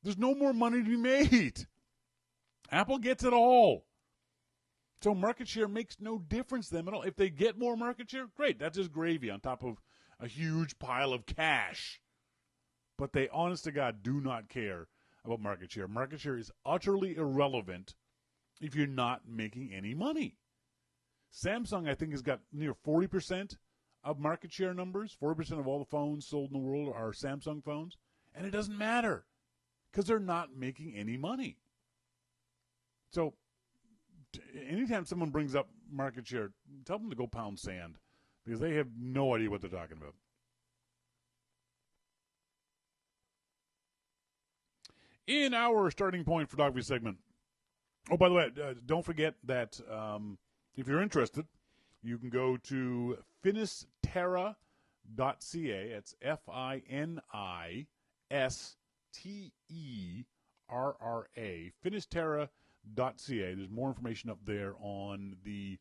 There's no more money to be made. Apple gets it all. So market share makes no difference to them at all. If they get more market share, great. That's just gravy on top of a huge pile of cash. But they, honest to God, do not care about market share. Market share is utterly irrelevant if you're not making any money. Samsung, I think, has got near 40% of market share numbers. 40% of all the phones sold in the world are Samsung phones. And it doesn't matter because they're not making any money. So anytime someone brings up market share, tell them to go pound sand because they have no idea what they're talking about. In our starting point photography segment. Oh, by the way, don't forget that if you're interested, you can go to finisterra.ca. It's FINISTERRA. Finisterra.ca. There's more information up there on the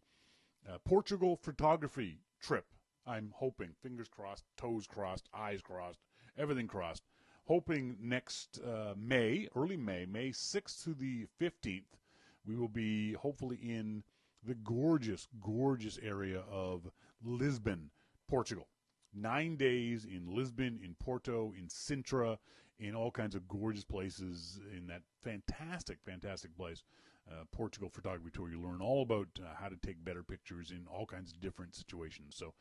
Portugal photography trip. I'm hoping, fingers crossed, toes crossed, eyes crossed, everything crossed. Hoping next May, early May, May 6th to the 15th, we will be hopefully in the gorgeous, gorgeous area of Lisbon, Portugal. 9 days in Lisbon, in Porto, in Sintra, in all kinds of gorgeous places in that fantastic, fantastic place. Portugal Photography Tour. You learn all about how to take better pictures in all kinds of different situations. So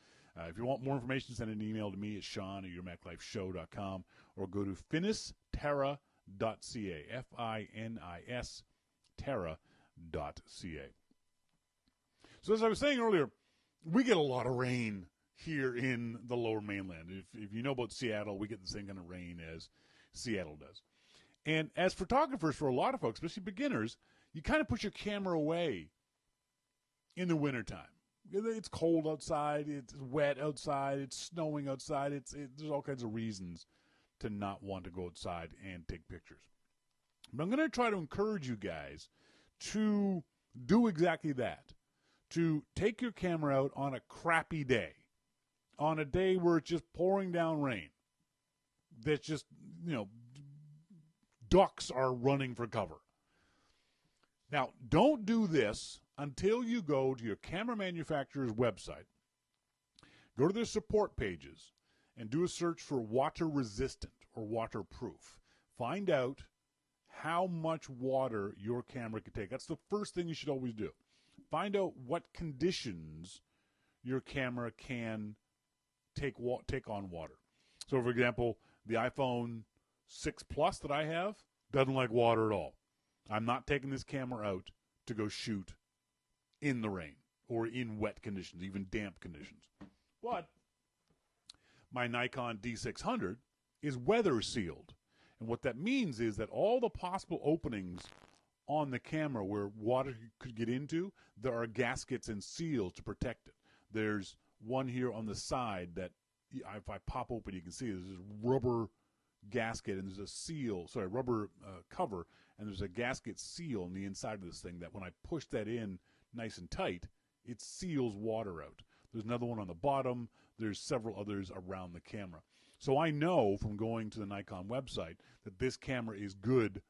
if you want more information, send an email to me at Shawn at yourmaclifeshow.com or go to finisterra.ca, FINIS terra.ca. So as I was saying earlier, we get a lot of rain here in the Lower Mainland. If you know about Seattle, we get the same kind of rain as Seattle does. And as photographers, for a lot of folks, especially beginners, you kind of put your camera away in the wintertime. It's cold outside, it's wet outside, it's snowing outside, there's all kinds of reasons to not want to go outside and take pictures. But I'm going to try to encourage you guys to do exactly that, to take your camera out on a crappy day, on a day where it's just pouring down rain, that's just, ducks are running for cover. Now, don't do this until you go to your camera manufacturer's website, go to their support pages, and do a search for water resistant or waterproof. Find out how much water your camera can take. That's the first thing you should always do. Find out what conditions your camera can take on water. So, for example, the iPhone 6 Plus that I have doesn't like water at all. I'm not taking this camera out to go shoot in the rain or in wet conditions, even damp conditions. But my Nikon D600 is weather sealed. And what that means is that all the possible openings on the camera where water could get into, there are gaskets and seals to protect it. There's one here on the side that if I pop open, you can see there's this rubber gasket and there's a rubber cover, and there's a gasket seal on the inside of this thing that when I push that in nice and tight, it seals water out. There's another one on the bottom. There's several others around the camera. So I know from going to the Nikon website that this camera is good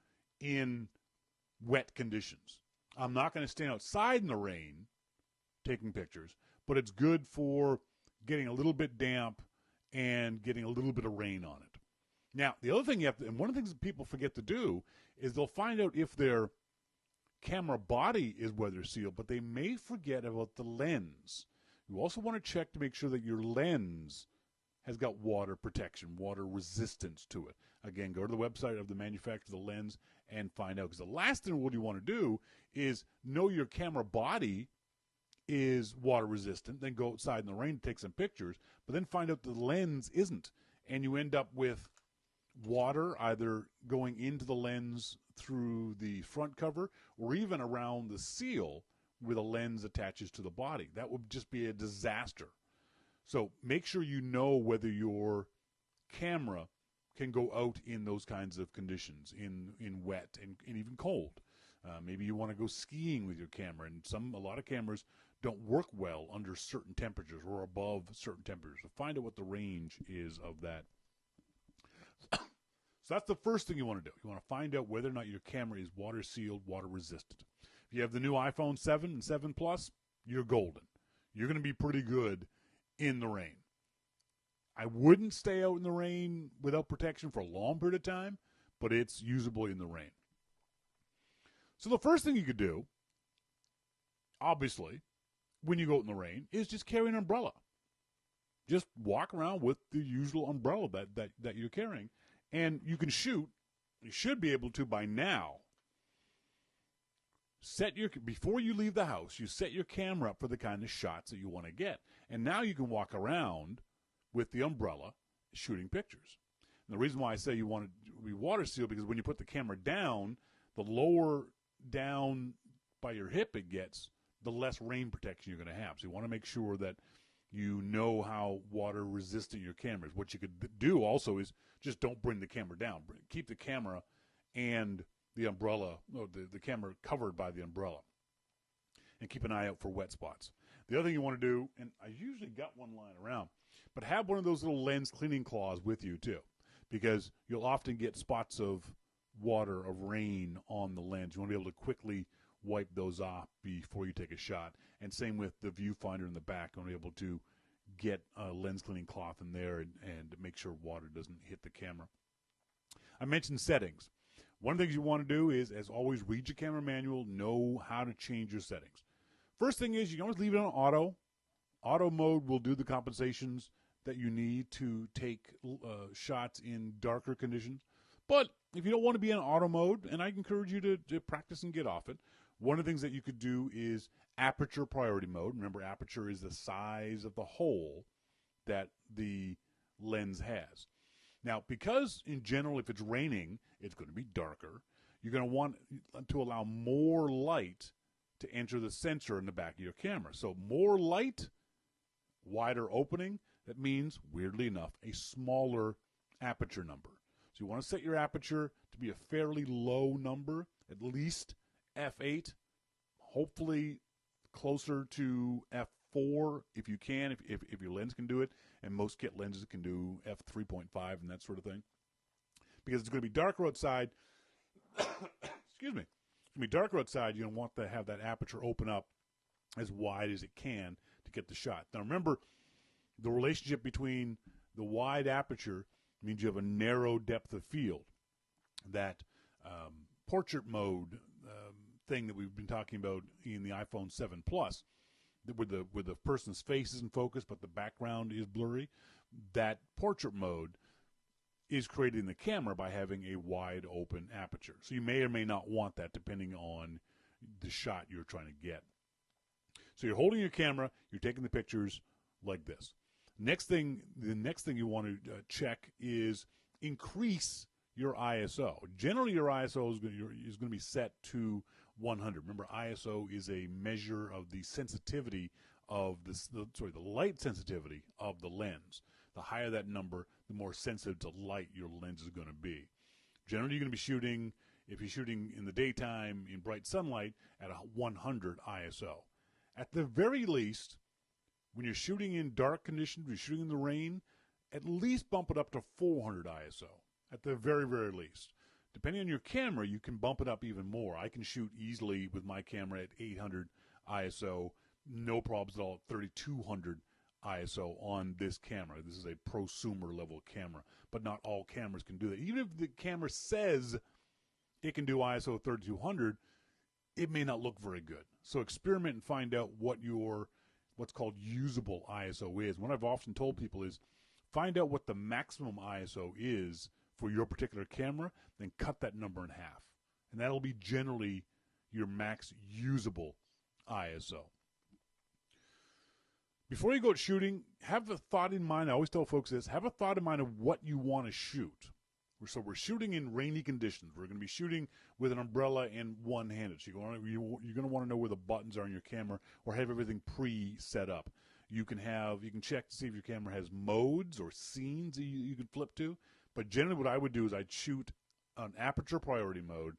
in wet conditions. I'm not going to stand outside in the rain taking pictures, but it's good for getting a little bit damp and getting a little bit of rain on it. Now, the other thing you have to, and one of the things that people forget to do is they'll find out if their camera body is weather sealed, but they may forget about the lens. You also want to check to make sure that your lens has got water protection, water resistance to it. Again, go to the website of the manufacturer of the lens and find out. Because the last thing what you want to do is know your camera body is water resistant, then go outside in the rain to take some pictures, but then find out the lens isn't. And you end up with water either going into the lens through the front cover or even around the seal where the lens attaches to the body. That would just be a disaster. So make sure you know whether your camera can go out in those kinds of conditions, in wet and even cold. Maybe you want to go skiing with your camera, and a lot of cameras don't work well under certain temperatures or above certain temperatures. So find out what the range is of that. So that's the first thing you want to do. You want to find out whether or not your camera is water sealed, water resistant. If you have the new iPhone 7 and 7 Plus, you're golden. You're going to be pretty good in the rain. I wouldn't stay out in the rain without protection for a long period of time, but it's usable in the rain. So the first thing you could do, obviously, when you go out in the rain, is just carry an umbrella. Just walk around with the usual umbrella that you're carrying. And you can shoot, you should be able to by now, before you leave the house, you set your camera up for the kind of shots that you want to get. And now you can walk around with the umbrella shooting pictures. And the reason why I say you want to be water sealed, because when you put the camera down, the lower down by your hip it gets, the less rain protection you're going to have. So you want to make sure that you know how water resistant your camera is. What you could do also is just don't bring the camera down. Keep the camera and the umbrella, or the camera covered by the umbrella. And keep an eye out for wet spots. The other thing you want to do, and I usually got one lying around, but have one of those little lens cleaning cloths with you too, because you'll often get spots of water, of rain on the lens. You want to be able to quickly wipe those off before you take a shot. And same with the viewfinder in the back. You want to be able to get a lens cleaning cloth in there and make sure water doesn't hit the camera. I mentioned settings. One of the things you want to do is, as always, read your camera manual, know how to change your settings. First thing is you can always leave it on auto. Auto mode will do the compensations that you need to take shots in darker conditions. But if you don't want to be in auto mode, and I encourage you to practice and get off it, one of the things that you could do is aperture priority mode. Remember, aperture is the size of the hole that the lens has. Now, because in general, if it's raining, it's going to be darker, you're going to want to allow more light to enter the sensor in the back of your camera. So more light, wider opening, that means, weirdly enough, a smaller aperture number. So you want to set your aperture to be a fairly low number, at least f8, hopefully closer to f4 if you can, if your lens can do it, and most kit lenses can do f3.5 and that sort of thing. Because it's going to be darker outside. Excuse me. It's going to be darker outside. You're going to want to have that aperture open up as wide as it can to get the shot. Now remember, the relationship between the wide aperture means you have a narrow depth of field. That portrait mode thing that we've been talking about in the iPhone 7 Plus, where the person's face is in focus but the background is blurry, that portrait mode is created in the camera by having a wide open aperture. So you may or may not want that depending on the shot you're trying to get. So you're holding your camera, you're taking the pictures like this. The next thing you want to check is increase your ISO. Generally, your ISO is going to be set to 100. Remember, ISO is a measure of the sensitivity of the light sensitivity of the lens. The higher that number, the more sensitive to light your lens is going to be. Generally, you're going to be shooting, if you're shooting in the daytime in bright sunlight, at a 100 ISO. At the very least, when you're shooting in dark conditions, when you're shooting in the rain, at least bump it up to 400 ISO. At the very, very least. Depending on your camera, you can bump it up even more. I can shoot easily with my camera at 800 ISO, no problems at all, at 3200 ISO on this camera. This is a prosumer level camera, but not all cameras can do that. Even if the camera says it can do ISO 3200, it may not look very good. So experiment and find out what your what's called usable ISO is. What I've often told people is find out what the maximum ISO is for your particular camera, then cut that number in half. And that'll be generally your max usable ISO. Before you go out shooting, have a thought in mind. I always tell folks this, have a thought in mind of what you want to shoot. So we're shooting in rainy conditions. We're going to be shooting with an umbrella and one-handed. So you're going to want to know where the buttons are on your camera or have everything pre-set up. You can check to see if your camera has modes or scenes that you can flip to. But generally what I would do is I'd shoot an aperture priority mode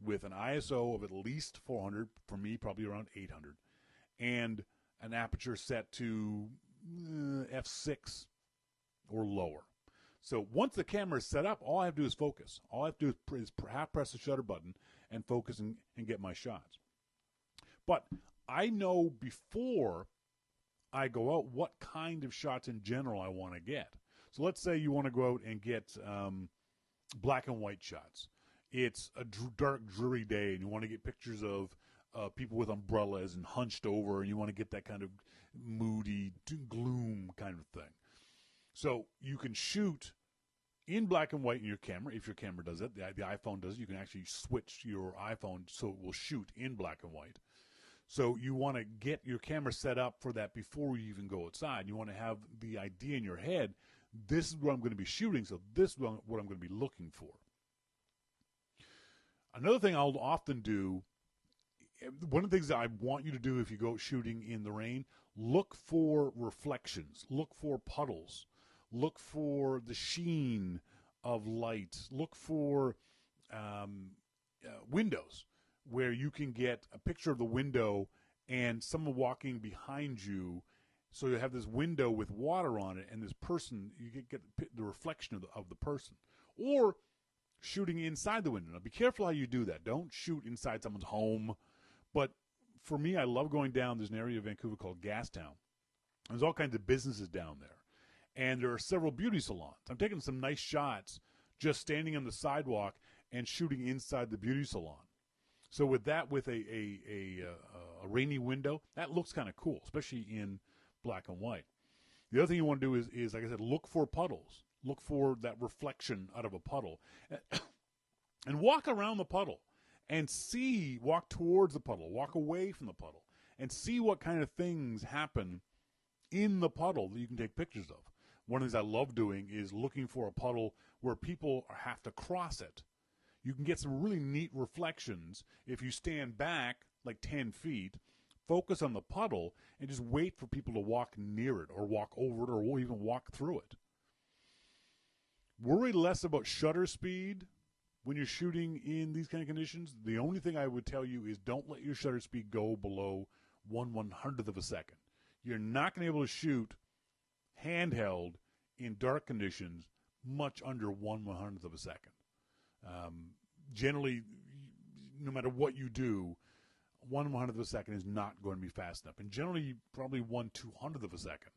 with an ISO of at least 400, for me probably around 800, and an aperture set to f6 or lower. So once the camera is set up, all I have to do is focus. All I have to do is half press the shutter button and focus and get my shots. But I know before I go out what kind of shots in general I want to get. So let's say you want to go out and get black and white shots. It's a dark, dreary day, and you want to get pictures of people with umbrellas and hunched over, and you want to get that kind of moody gloom kind of thing. So you can shoot in black and white in your camera. If your camera does it, the iPhone does it. You can actually switch your iPhone so it will shoot in black and white. So you want to get your camera set up for that before you even go outside. You want to have the idea in your head, this is what I'm going to be shooting, so this is what I'm going to be looking for. Another thing I'll often do, one of the things that I want you to do if you go shooting in the rain, look for reflections, look for puddles, look for the sheen of light, look for windows where you can get a picture of the window and someone walking behind you. So you have this window with water on it, and this person, you get the reflection of the person. Or shooting inside the window. Now, be careful how you do that. Don't shoot inside someone's home. But for me, I love going down. There's an area of Vancouver called Gastown. There's all kinds of businesses down there. And there are several beauty salons. I'm taking some nice shots just standing on the sidewalk and shooting inside the beauty salon. So with that, with a rainy window, that looks kind of cool, especially in black and white. The other thing you want to do is, like I said, look for puddles. Look for that reflection out of a puddle. And walk around the puddle and walk towards the puddle, walk away from the puddle, and see what kind of things happen in the puddle that you can take pictures of. One of the things I love doing is looking for a puddle where people have to cross it. You can get some really neat reflections if you stand back like 10 feet, focus on the puddle, and just wait for people to walk near it or walk over it or even walk through it. Worry less about shutter speed when you're shooting in these kind of conditions. The only thing I would tell you is don't let your shutter speed go below 1/100th of a second. You're not going to be able to shoot handheld in dark conditions much under 1/100th of a second. Generally, no matter what you do, 1/100th of a second is not going to be fast enough. And generally, probably 1/200th of a second,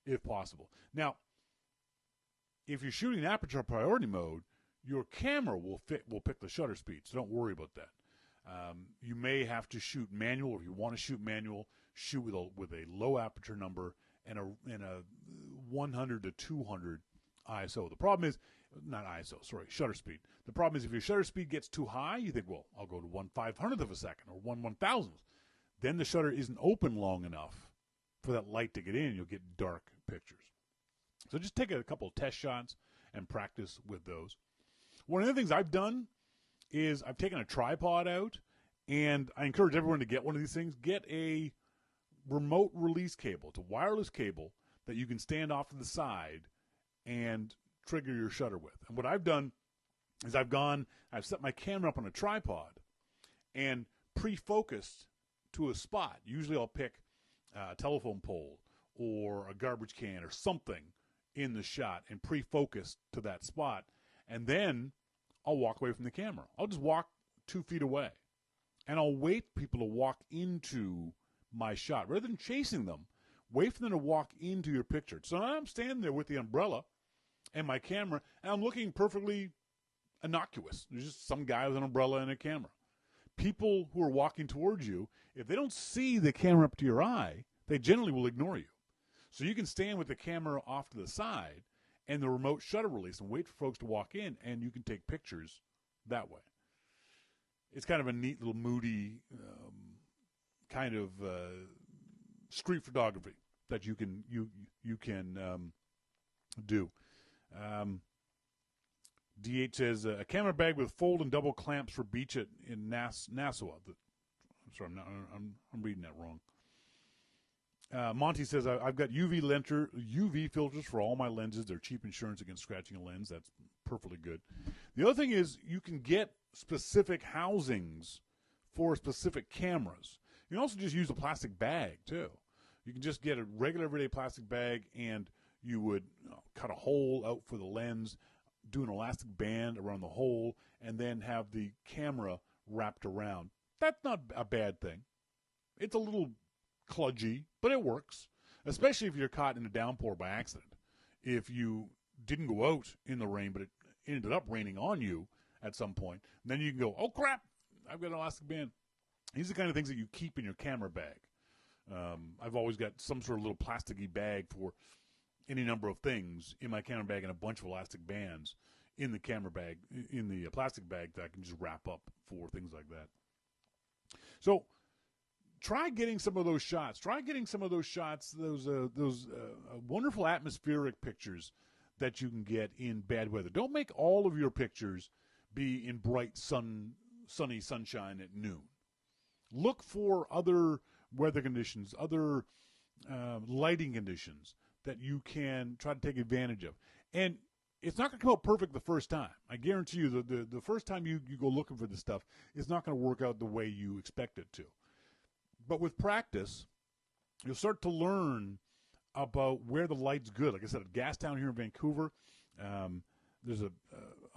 if possible. Now, if you're shooting in aperture priority mode, your camera will pick the shutter speed, so don't worry about that. You may have to shoot manual, or if you want to shoot manual, shoot with a low aperture number and a 100 to 200 ISO. The problem is, shutter speed. The problem is if your shutter speed gets too high, you think, well, I'll go to 1/500th of a second or 1/1000th. Then the shutter isn't open long enough for that light to get in, and you'll get dark pictures. So just take a couple of test shots and practice with those. One of the things I've done is I've taken a tripod out, and I encourage everyone to get one of these things. Get a remote release cable. It's a wireless cable that you can stand off to the side and trigger your shutter with. And what I've done is I've set my camera up on a tripod and pre-focused to a spot. Usually I'll pick a telephone pole or a garbage can or something in the shot and pre-focus to that spot. And then I'll walk away from the camera. I'll just walk 2 feet away. And I'll wait for people to walk into my shot. Rather than chasing them, wait for them to walk into your picture. So I'm standing there with the umbrella and my camera, and I'm looking perfectly innocuous. There's just some guy with an umbrella and a camera. People who are walking towards you, if they don't see the camera up to your eye, they generally will ignore you. So you can stand with the camera off to the side and the remote shutter release and wait for folks to walk in, and you can take pictures that way. It's kind of a neat little moody kind of street photography that you can do. DH says a camera bag with fold and double clamps for beach in Nassau. Sorry, I'm reading that wrong. Monty says I've got UV filters for all my lenses. They're cheap insurance against scratching a lens. That's perfectly good. The other thing is you can get specific housings for specific cameras. You can also just use a plastic bag too. You can just get a regular everyday plastic bag, and you would cut a hole out for the lens, do an elastic band around the hole, and then have the camera wrapped around. That's not a bad thing. It's a little kludgy, but it works, especially if you're caught in a downpour by accident. If you didn't go out in the rain, but it ended up raining on you at some point, then you can go, oh, crap, I've got an elastic band. These are the kind of things that you keep in your camera bag. I've always got some sort of little plasticky bag for any number of things in my camera bag and a bunch of elastic bands in the camera bag, in the plastic bag that I can just wrap up for things like that. So try getting some of those shots. Those wonderful atmospheric pictures that you can get in bad weather. Don't make all of your pictures be in bright sunny sunshine at noon. Look for other weather conditions, other lighting conditions that you can try to take advantage of. And it's not going to come out perfect the first time. I guarantee you the first time you go looking for this stuff, it's not going to work out the way you expect it to. But with practice, you'll start to learn about where the light's good. Like I said, at Gastown here in Vancouver, there's a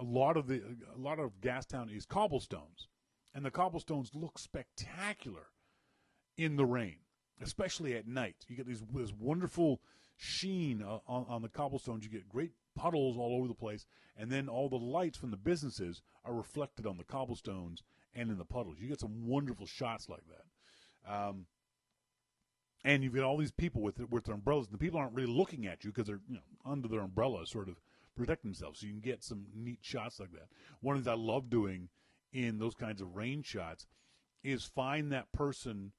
lot of Gastown is cobblestones, and the cobblestones look spectacular in the rain, especially at night. You get this wonderful sheen on the cobblestones. You get great puddles all over the place, and then all the lights from the businesses are reflected on the cobblestones and in the puddles. You get some wonderful shots like that. And you've got all these people with their umbrellas, and the people aren't really looking at you because they're under their umbrella, sort of protecting themselves. So you can get some neat shots like that. One of the things I love doing in those kinds of rain shots is find that person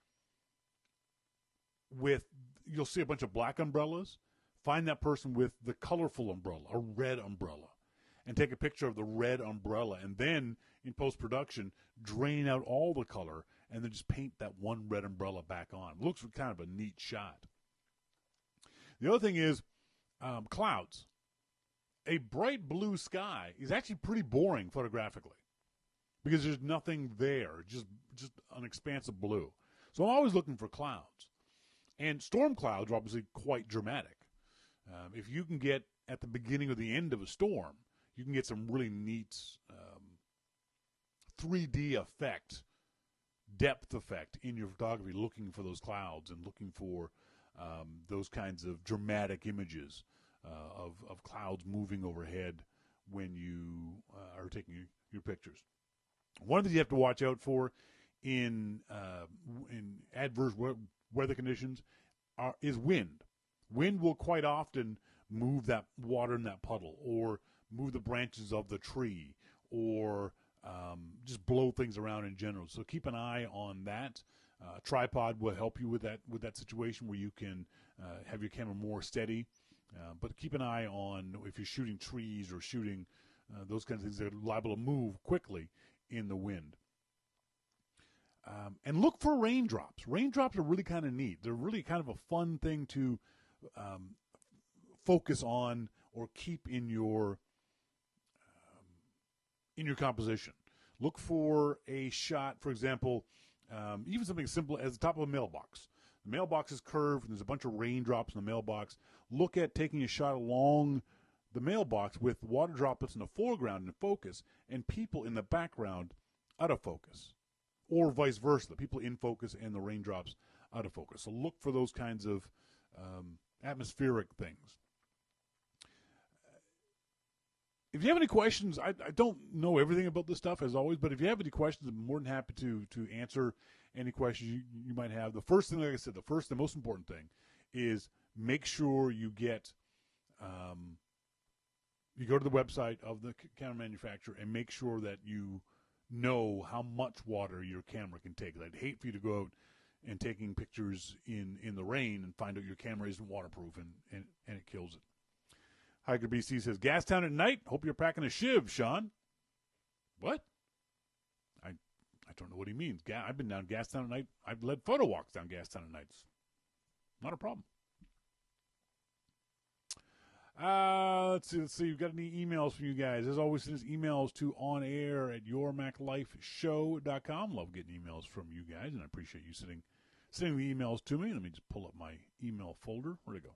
you'll see a bunch of black umbrellas. Find that person with the colorful umbrella, a red umbrella, and take a picture of the red umbrella. And then in post-production, drain out all the color and then just paint that one red umbrella back on. It looks kind of a neat shot. The other thing is clouds. A bright blue sky is actually pretty boring photographically because there's nothing there, just an expanse of blue. So I'm always looking for clouds. And storm clouds are obviously quite dramatic. If you can get at the beginning or the end of a storm, you can get some really neat 3D effect, depth effect in your photography, looking for those clouds and looking for those kinds of dramatic images of clouds moving overhead when you are taking your pictures. One of the things you have to watch out for in adverse weather conditions is wind. Wind will quite often move that water in that puddle or move the branches of the tree or just blow things around in general. So keep an eye on that. Tripod will help you with that situation where you can have your camera more steady. But keep an eye on if you're shooting trees or shooting those kinds of things that are liable to move quickly in the wind. And look for raindrops. Raindrops are really kind of neat. They're really kind of a fun thing to focus on or keep in your composition. Look for a shot, for example, even something simple as the top of a mailbox. The mailbox is curved, and there's a bunch of raindrops in the mailbox. Look at taking a shot along the mailbox with water droplets in the foreground in focus and people in the background out of focus, or vice versa, the people in focus and the raindrops out of focus. So look for those kinds of atmospheric things. If you have any questions, I don't know everything about this stuff, as always, but if you have any questions, I'm more than happy to answer any questions you might have. The first thing, like I said, the most important thing is make sure you get, you go to the website of the camera manufacturer and make sure that you know how much water your camera can take. I'd hate for you to go out and taking pictures in the rain and find out your camera isn't waterproof and it kills it. Hiker BC says, Gastown at night? Hope you're packing a shiv, Shawn. What? I don't know what he means. I've been down Gastown at night. I've led photo walks down Gastown at nights. Not a problem. Let's see. We've got any emails from you guys. As always, send us emails to onair@yourmaclifeshow.com. Love getting emails from you guys, and I appreciate you sending the emails to me. Let me just pull up my email folder. Where'd it go?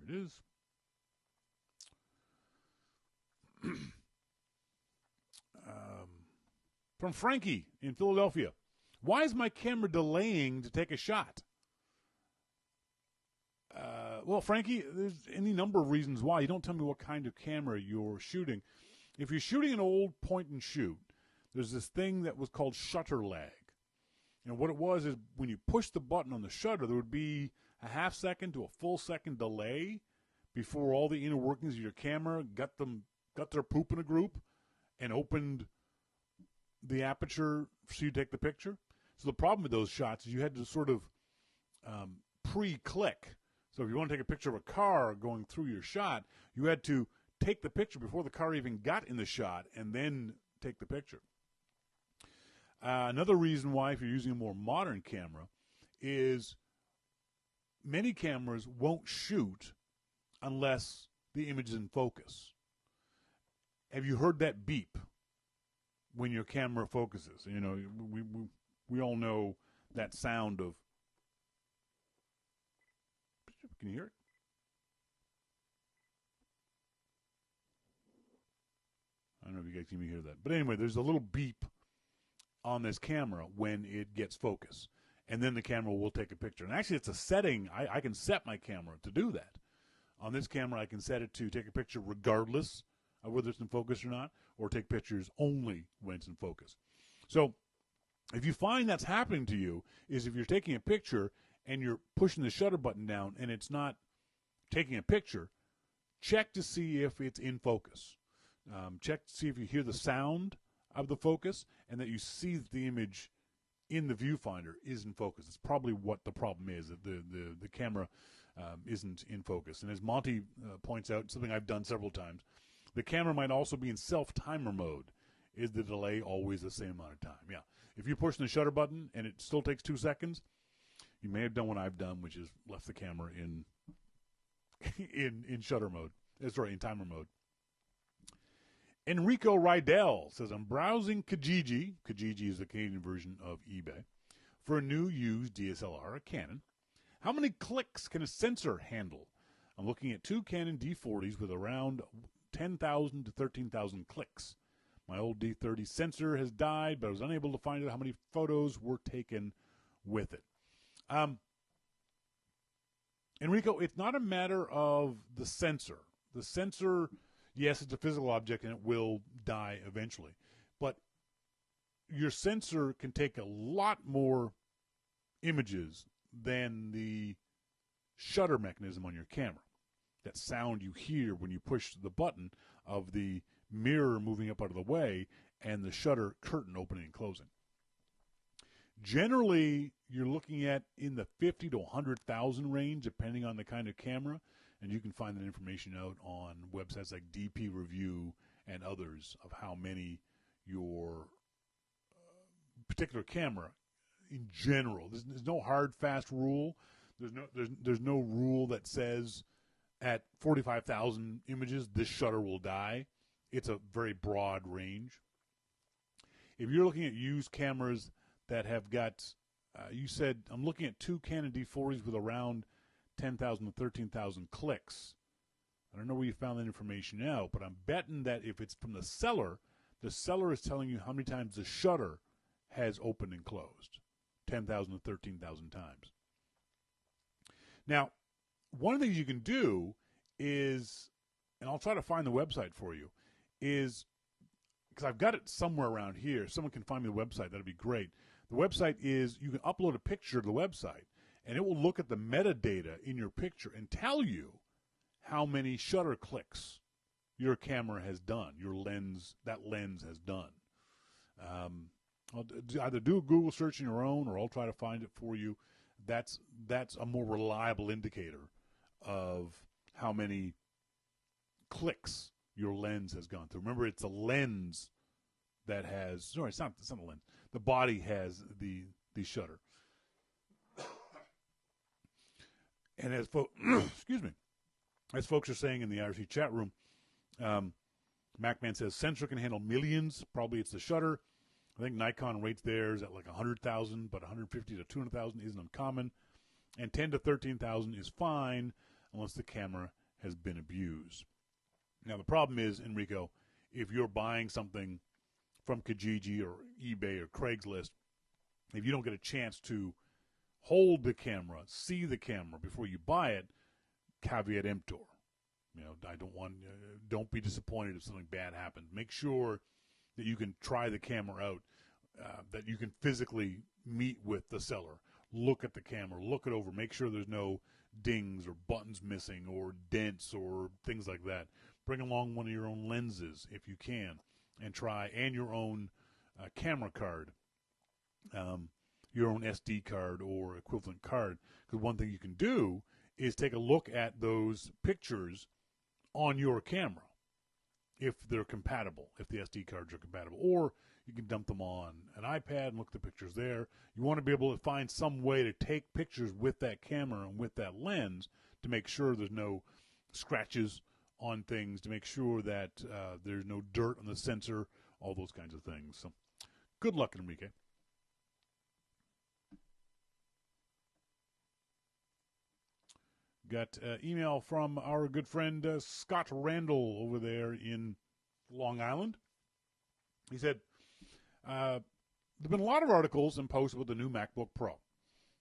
There it is. From Frankie in Philadelphia. Why is my camera delaying to take a shot? Well, Frankie, there's any number of reasons why. You don't tell me what kind of camera you're shooting. If you're shooting an old point and shoot, there's this thing that was called shutter lag. And what it was is when you push the button on the shutter, there would be a half second to a full second delay before all the inner workings of your camera got their poop in a group and opened the aperture so you take the picture. So the problem with those shots is you had to sort of pre-click. So if you want to take a picture of a car going through your shot, you had to take the picture before the car even got in the shot and then take the picture. Another reason why, if you're using a more modern camera, is many cameras won't shoot unless the image is in focus. Have you heard that beep when your camera focuses? You know, we all know that sound of. Can you hear it? I don't know if you guys can hear that. But anyway, there's a little beep on this camera when it gets focus. And then the camera will take a picture. And actually, it's a setting. I can set my camera to do that. On this camera, I can set it to take a picture regardless of whether it's in focus or not, or take pictures only when it's in focus. So if you find that's happening to you, is if you're taking a picture and you're pushing the shutter button down and it's not taking a picture, check to see if it's in focus. Check to see if you hear the sound of the focus and that you see that the image in the viewfinder is in focus. It's probably what the problem is, that the camera isn't in focus. And as Monty points out, something I've done several times, the camera might also be in self-timer mode. Is the delay always the same amount of time? Yeah. If you push the shutter button and it still takes 2 seconds, you may have done what I've done, which is left the camera in shutter mode. Sorry, in timer mode. Enrico Rydell says, I'm browsing Kijiji. Kijiji is the Canadian version of eBay. For a new used DSLR, a Canon. How many clicks can a sensor handle? I'm looking at 2 Canon D40s with around 10,000 to 13,000 clicks. My old D30 sensor has died, but I was unable to find out how many photos were taken with it. Enrico, it's not a matter of the sensor. The sensor, yes, it's a physical object and it will die eventually. But your sensor can take a lot more images than the shutter mechanism on your camera. That sound you hear when you push the button of the mirror moving up out of the way and the shutter curtain opening and closing. Generally, you're looking at in the 50 to 100,000 range, depending on the kind of camera And you can find that information out on websites like DP Review and others of how many your particular camera in general. There's no hard, fast rule. There's no rule that says at 45,000 images this shutter will die. It's a very broad range. If you're looking at used cameras that have got, you said, I'm looking at 2 Canon D40s with around 10,000 to 13,000 clicks. I don't know where you found that information out, but I'm betting that if it's from the seller is telling you how many times the shutter has opened and closed. 10,000 to 13,000 times. Now, one of the things you can do is, and I'll try to find the website for you, is, because I've got it somewhere around here. If someone can find me the website, that'd be great. The website is, you can upload a picture to the website, and it will look at the metadata in your picture and tell you how many shutter clicks your camera has done, that lens has done. I'll either do a Google search on your own, or I'll try to find it for you. That's a more reliable indicator of how many clicks your lens has gone through. Remember, it's a lens that has, sorry, it's not the lens. The body has the shutter. And as excuse me, as folks are saying in the IRC chat room, MacMan says sensor can handle millions. Probably it's the shutter. I think Nikon rates theirs at like 100,000, but 150 to 200,000 isn't uncommon. And 10 to 13,000 is fine unless the camera has been abused. Now, the problem is, Enrico, if you're buying something from Kijiji or eBay or Craigslist, if you don't get a chance to hold the camera, see the camera before you buy it, caveat emptor. Don't be disappointed if something bad happens. Make sure that you can try the camera out, that you can physically meet with the seller, look at the camera, look it over, make sure there's no dings or buttons missing or dents or things like that. Bring along one of your own lenses if you can, and your own camera card, your own SD card or equivalent card. Because one thing you can do is take a look at those pictures on your camera, if they're compatible, if the SD cards are compatible. Or you can dump them on an iPad and look at the pictures there. You want to be able to find some way to take pictures with that camera and with that lens to make sure there's no scratches on things, to make sure that there's no dirt on the sensor, all those kinds of things. So good luck, Enrique. Got email from our good friend Scott Randall over there in Long Island. He said, there have been a lot of articles and posts about the new MacBook Pro.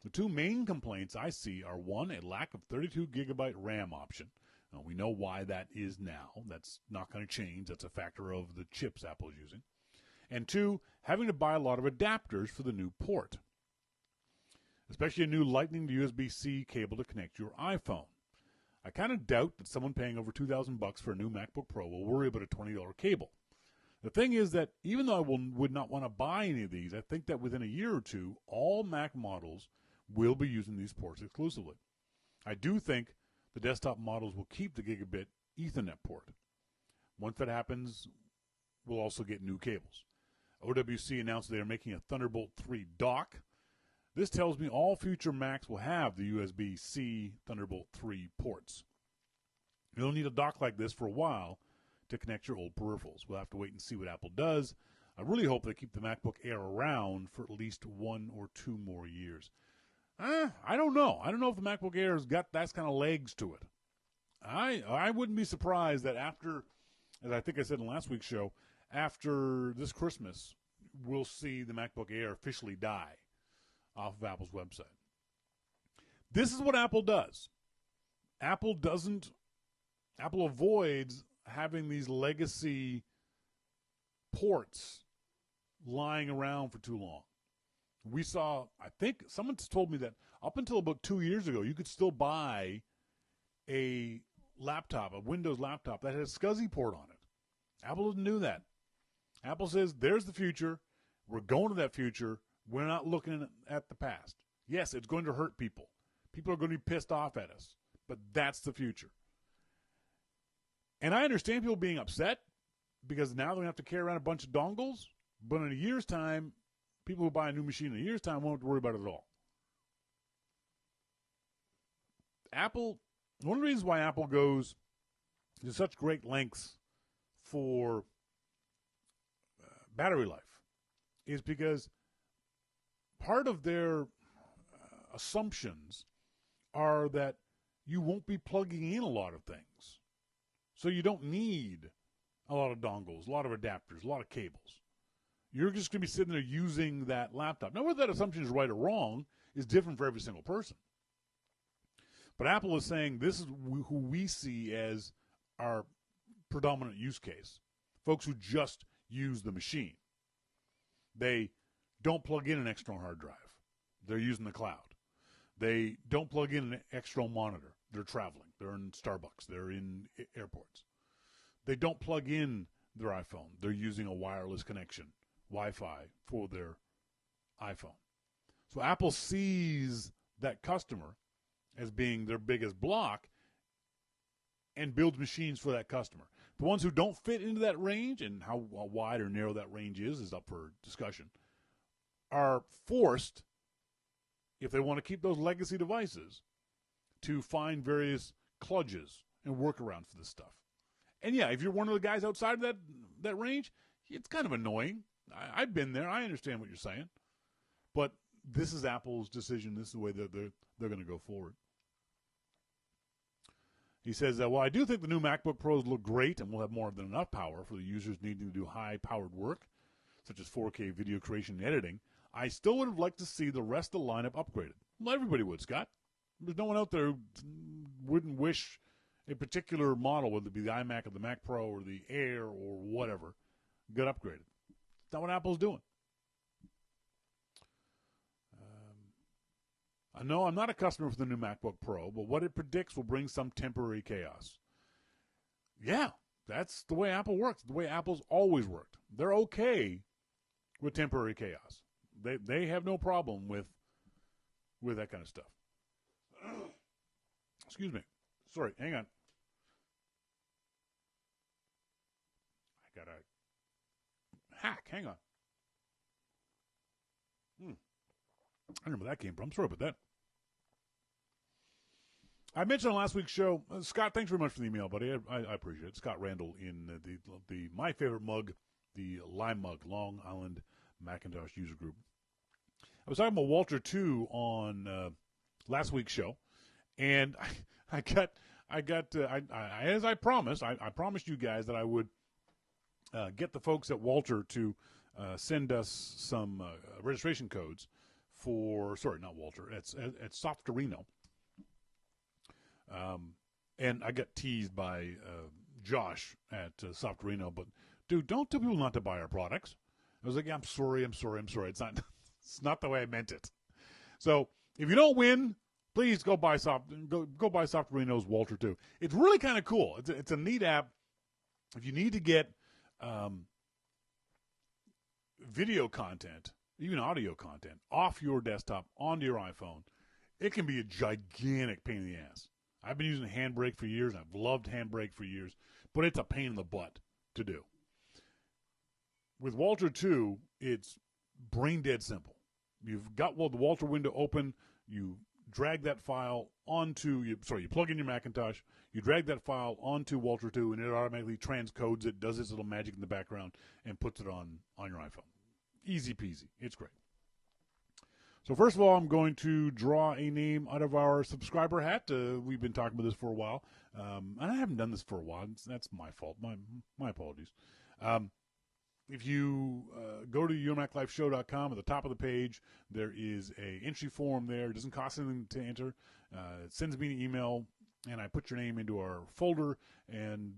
The two main complaints I see are, one, a lack of 32 gigabyte RAM option. Now, we know why that is now. That's not going to change. That's a factor of the chips Apple is using. And two, having to buy a lot of adapters for the new port, especially a new Lightning to USB-C cable to connect your iPhone. I kind of doubt that someone paying over $2,000 for a new MacBook Pro will worry about a $20 cable. The thing is that even though I would not want to buy any of these, I think that within a year or two, all Mac models will be using these ports exclusively. I do think the desktop models will keep the gigabit Ethernet port. Once that happens, we'll also get new cables. OWC announced they are making a Thunderbolt 3 dock. This tells me all future Macs will have the USB-C Thunderbolt 3 ports. You'll need a dock like this for a while to connect your old peripherals. We'll have to wait and see what Apple does. I really hope they keep the MacBook Air around for at least 1 or 2 more years. I don't know. I don't know if the MacBook Air has got that kind of legs to it. I wouldn't be surprised that after, as I think I said in last week's show, after this Christmas, we'll see the MacBook Air officially die off of Apple's website. This is what Apple does. Apple avoids having these legacy ports lying around for too long. We saw, I think someone told me that up until about 2 years ago, you could still buy a laptop, a Windows laptop that had a SCSI port on it. Apple doesn't do that. Apple says, there's the future. We're going to that future. We're not looking at the past. Yes, it's going to hurt people. People are going to be pissed off at us, but that's the future. And I understand people being upset because now they have to carry around a bunch of dongles. But in a year's time, people who buy a new machine in a year's time won't have to worry about it at all. Apple, one of the reasons why Apple goes to such great lengths for battery life is because part of their assumptions are that you won't be plugging in a lot of things. So you don't need a lot of dongles, a lot of adapters, a lot of cables. You're just going to be sitting there using that laptop. Now, whether that assumption is right or wrong is different for every single person. But Apple is saying this is who we see as our predominant use case. Folks who just use the machine. They don't plug in an external hard drive. They're using the cloud. They don't plug in an external monitor. They're traveling. They're in Starbucks. They're in airports. They don't plug in their iPhone. They're using a wireless connection, Wi-Fi, for their iPhone. So Apple sees that customer as being their biggest block and builds machines for that customer. The ones who don't fit into that range, and how wide or narrow that range is up for discussion, are forced, if they want to keep those legacy devices, to find various kludges and workarounds for this stuff. And yeah, if you're one of the guys outside of that range, it's kind of annoying. I've been there. I understand what you're saying. But this is Apple's decision. This is the way that they're going to go forward. He says, well, I do think the new MacBook Pros look great and will have more than enough power for the users needing to do high-powered work, such as 4K video creation and editing. I still would have liked to see the rest of the lineup upgraded. Well, everybody would, Scott. There's no one out there who wouldn't wish a particular model, whether it be the iMac or the Mac Pro or the Air or whatever, get upgraded. That's not what Apple's doing. I know I'm not a customer for the new MacBook Pro, but what it predicts will bring some temporary chaos. Yeah, that's the way Apple works, the way Apple's always worked. They're okay with temporary chaos. They have no problem with that kind of stuff. Excuse me. Sorry, hang on. I got a hack. Hang on. I don't know where that came from. Sorry about that. I mentioned on last week's show, Scott, thanks very much for the email, buddy. I appreciate it. Scott Randall in the my favorite mug, the Lime Mug, Long Island Macintosh User Group. I was talking about Walter 2 on last week's show, and I as I promised, I promised you guys that I would get the folks at Walter to send us some registration codes for, sorry, not Walter, at Softorino. And I got teased by Josh at Softorino, but dude, don't tell people not to buy our products. I was like, yeah, I'm sorry. It's not the way I meant it. So if you don't win, please go buy Softorino's Walter 2. It's really kind of cool. It's a neat app. If you need to get video content, even audio content, off your desktop onto your iPhone, it can be a gigantic pain in the ass. I've been using Handbrake for years, and I've loved Handbrake for years, but it's a pain in the butt to do. With Walter 2, it's brain dead simple. You've got the Walter window open, you drag that file onto, you plug in your Macintosh, you drag that file onto Walter 2, and it automatically transcodes it, does its little magic in the background, and puts it on your iPhone. Easy peasy. It's great. So first of all, I'm going to draw a name out of our subscriber hat. We've been talking about this for a while. And I haven't done this for a while. That's my fault. My apologies. If you go to yourmaclifeshow.com, at the top of the page, there is a entry form there. It doesn't cost anything to enter. It sends me an email, and I put your name into our folder. And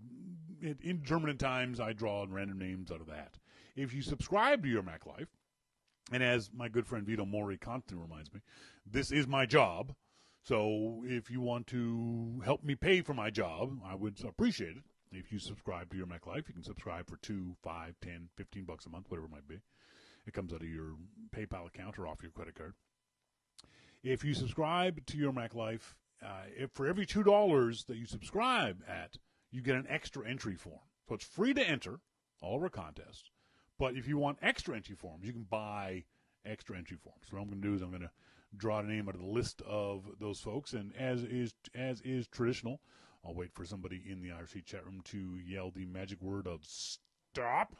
in intermittent times, I draw random names out of that. If you subscribe to Your Mac Life, and as my good friend Vito Mori constantly reminds me, this is my job. So if you want to help me pay for my job, I would appreciate it. If you subscribe to Your Mac Life, you can subscribe for $2, $5, $10, $15 a month, whatever it might be. It comes out of your PayPal account or off your credit card. If you subscribe to Your Mac Life, for every $2 that you subscribe at you get an extra entry form. So it's free to enter all of our contests. But if you want extra entry forms, you can buy extra entry forms. So what I'm going to do is I'm going to draw a name out of the list of those folks. And as is traditional, I'll wait for somebody in the IRC chat room to yell the magic word of stop.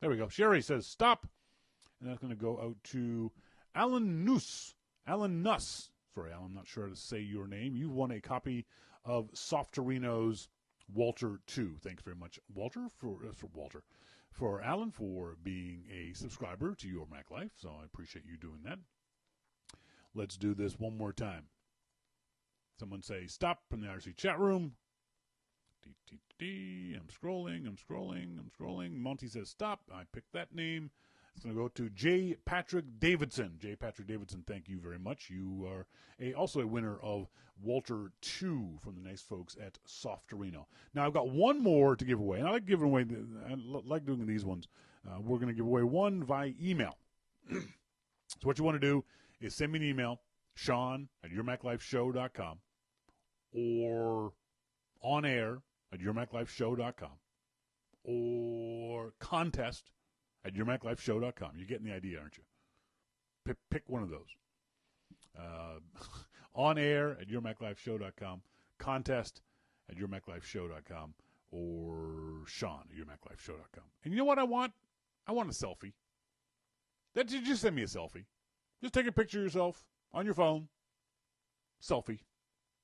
There we go. Sherry says stop. And that's going to go out to Alan Nuss. Alan Nuss. Sorry, Alan, I'm not sure how to say your name. You won a copy of Softorino's Walter 2. Thanks very much, Walter, for Alan, for being a subscriber to Your Mac Life. So I appreciate you doing that. Let's do this one more time. Someone say stop in the IRC chat room. I'm scrolling. Monty says stop. I picked that name. It's going to go to J. Patrick Davidson. J. Patrick Davidson, thank you very much. You are also a winner of Walter 2 from the nice folks at Softorino. Now, I've got one more to give away, and I like giving away. I like doing these ones. We're going to give away one via email. So what you want to do is send me an email, Shawn@yourmaclifeshow.com, or on air at yourmaclifeshow.com, or contest@yourmaclifeshow.com. You're getting the idea, aren't you? Pick one of those. On air at yourmaclifeshow.com, contest@yourmaclifeshow.com, or Shawn@yourmaclifeshow.com. And you know what I want? I want a selfie. Just send me a selfie. Just take a picture of yourself on your phone. Selfie.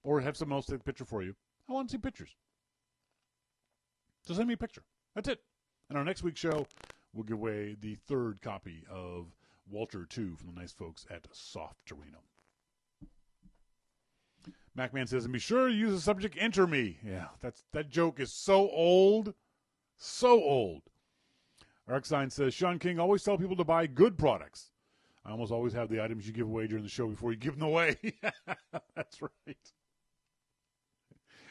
Or have someone else take a picture for you. I want to see pictures. So send me a picture. That's it. And our next week's show, we'll give away the third copy of Walter 2 from the nice folks at Softorino. Macman says, and be sure to use the subject enter me. Yeah, that joke is so old. So old. Arcsign says, Shawn King, always tell people to buy good products. I almost always have the items you give away during the show before you give them away. That's right.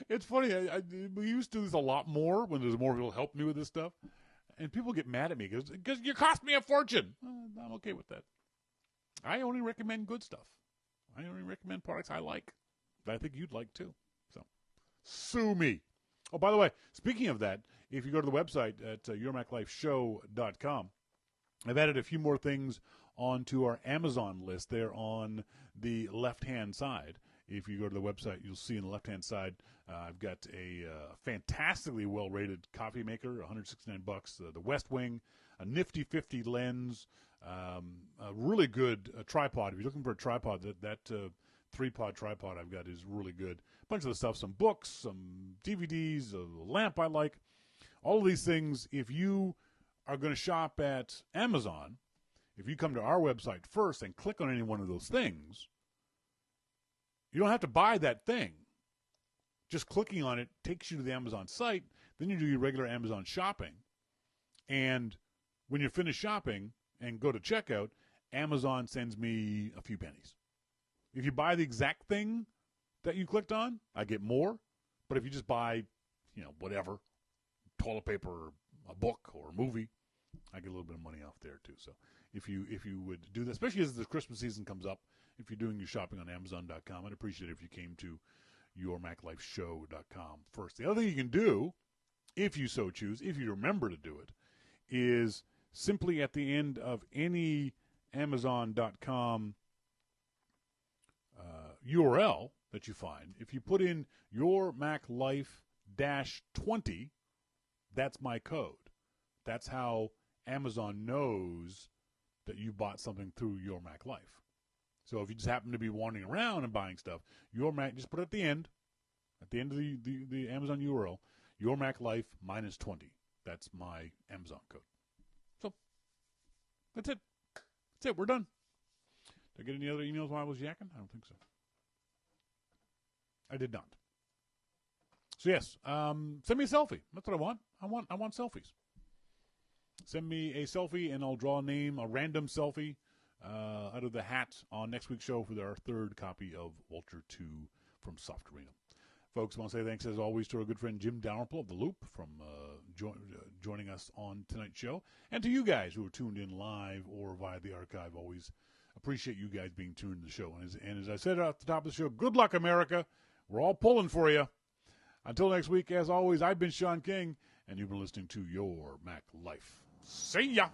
It's funny. We used to do this a lot more when there's more people help me with this stuff. And people get mad at me because you cost me a fortune. I'm okay with that. I only recommend good stuff. I only recommend products I like that I think you'd like too. So, sue me. Oh, by the way, speaking of that, if you go to the website at yourmaclifeshow.com, I've added a few more things onto our Amazon list there on the left-hand side. If you go to the website, you'll see on the left-hand side, I've got a fantastically well-rated coffee maker, $169. The West Wing, a nifty 50 lens, a really good tripod. If you're looking for a tripod, that 3-pod tripod I've got is really good. A bunch of the stuff, some books, some DVDs, a lamp I like. All of these things, if you are going to shop at Amazon, if you come to our website first and click on any one of those things, you don't have to buy that thing. Just clicking on it takes you to the Amazon site. Then you do your regular Amazon shopping. And when you're finished shopping and go to checkout, Amazon sends me a few pennies. If you buy the exact thing that you clicked on, I get more. But if you just buy, whatever, toilet paper or a book or a movie, I get a little bit of money off there too. So if you would do that, especially as the Christmas season comes up, if you're doing your shopping on Amazon.com, I'd appreciate it if you came to yourmaclifeshow.com first. The other thing you can do, if you so choose, if you remember to do it, is simply at the end of any Amazon.com URL that you find, if you put in yourmaclife-20, that's my code. That's how Amazon knows that you bought something through Your Mac Life. So if you just happen to be wandering around and buying stuff, Your Mac, just put it at the end of the Amazon URL, Your Mac Life -20. That's my Amazon code. So that's it. That's it. We're done. Did I get any other emails while I was yakking? I don't think so. I did not. So yes, send me a selfie. That's what I want. I want selfies. Send me a selfie, and I'll draw a random selfie out of the hat on next week's show for our third copy of Walter 2 from Softorino. Folks, I want to say thanks, as always, to our good friend Jim Dalrymple of The Loop from joining us on tonight's show, and to you guys who are tuned in live or via the archive. Always appreciate you guys being tuned to the show. And as I said at the top of the show, good luck, America. We're all pulling for you. Until next week, as always, I've been Shawn King, and you've been listening to Your Mac Life. See ya!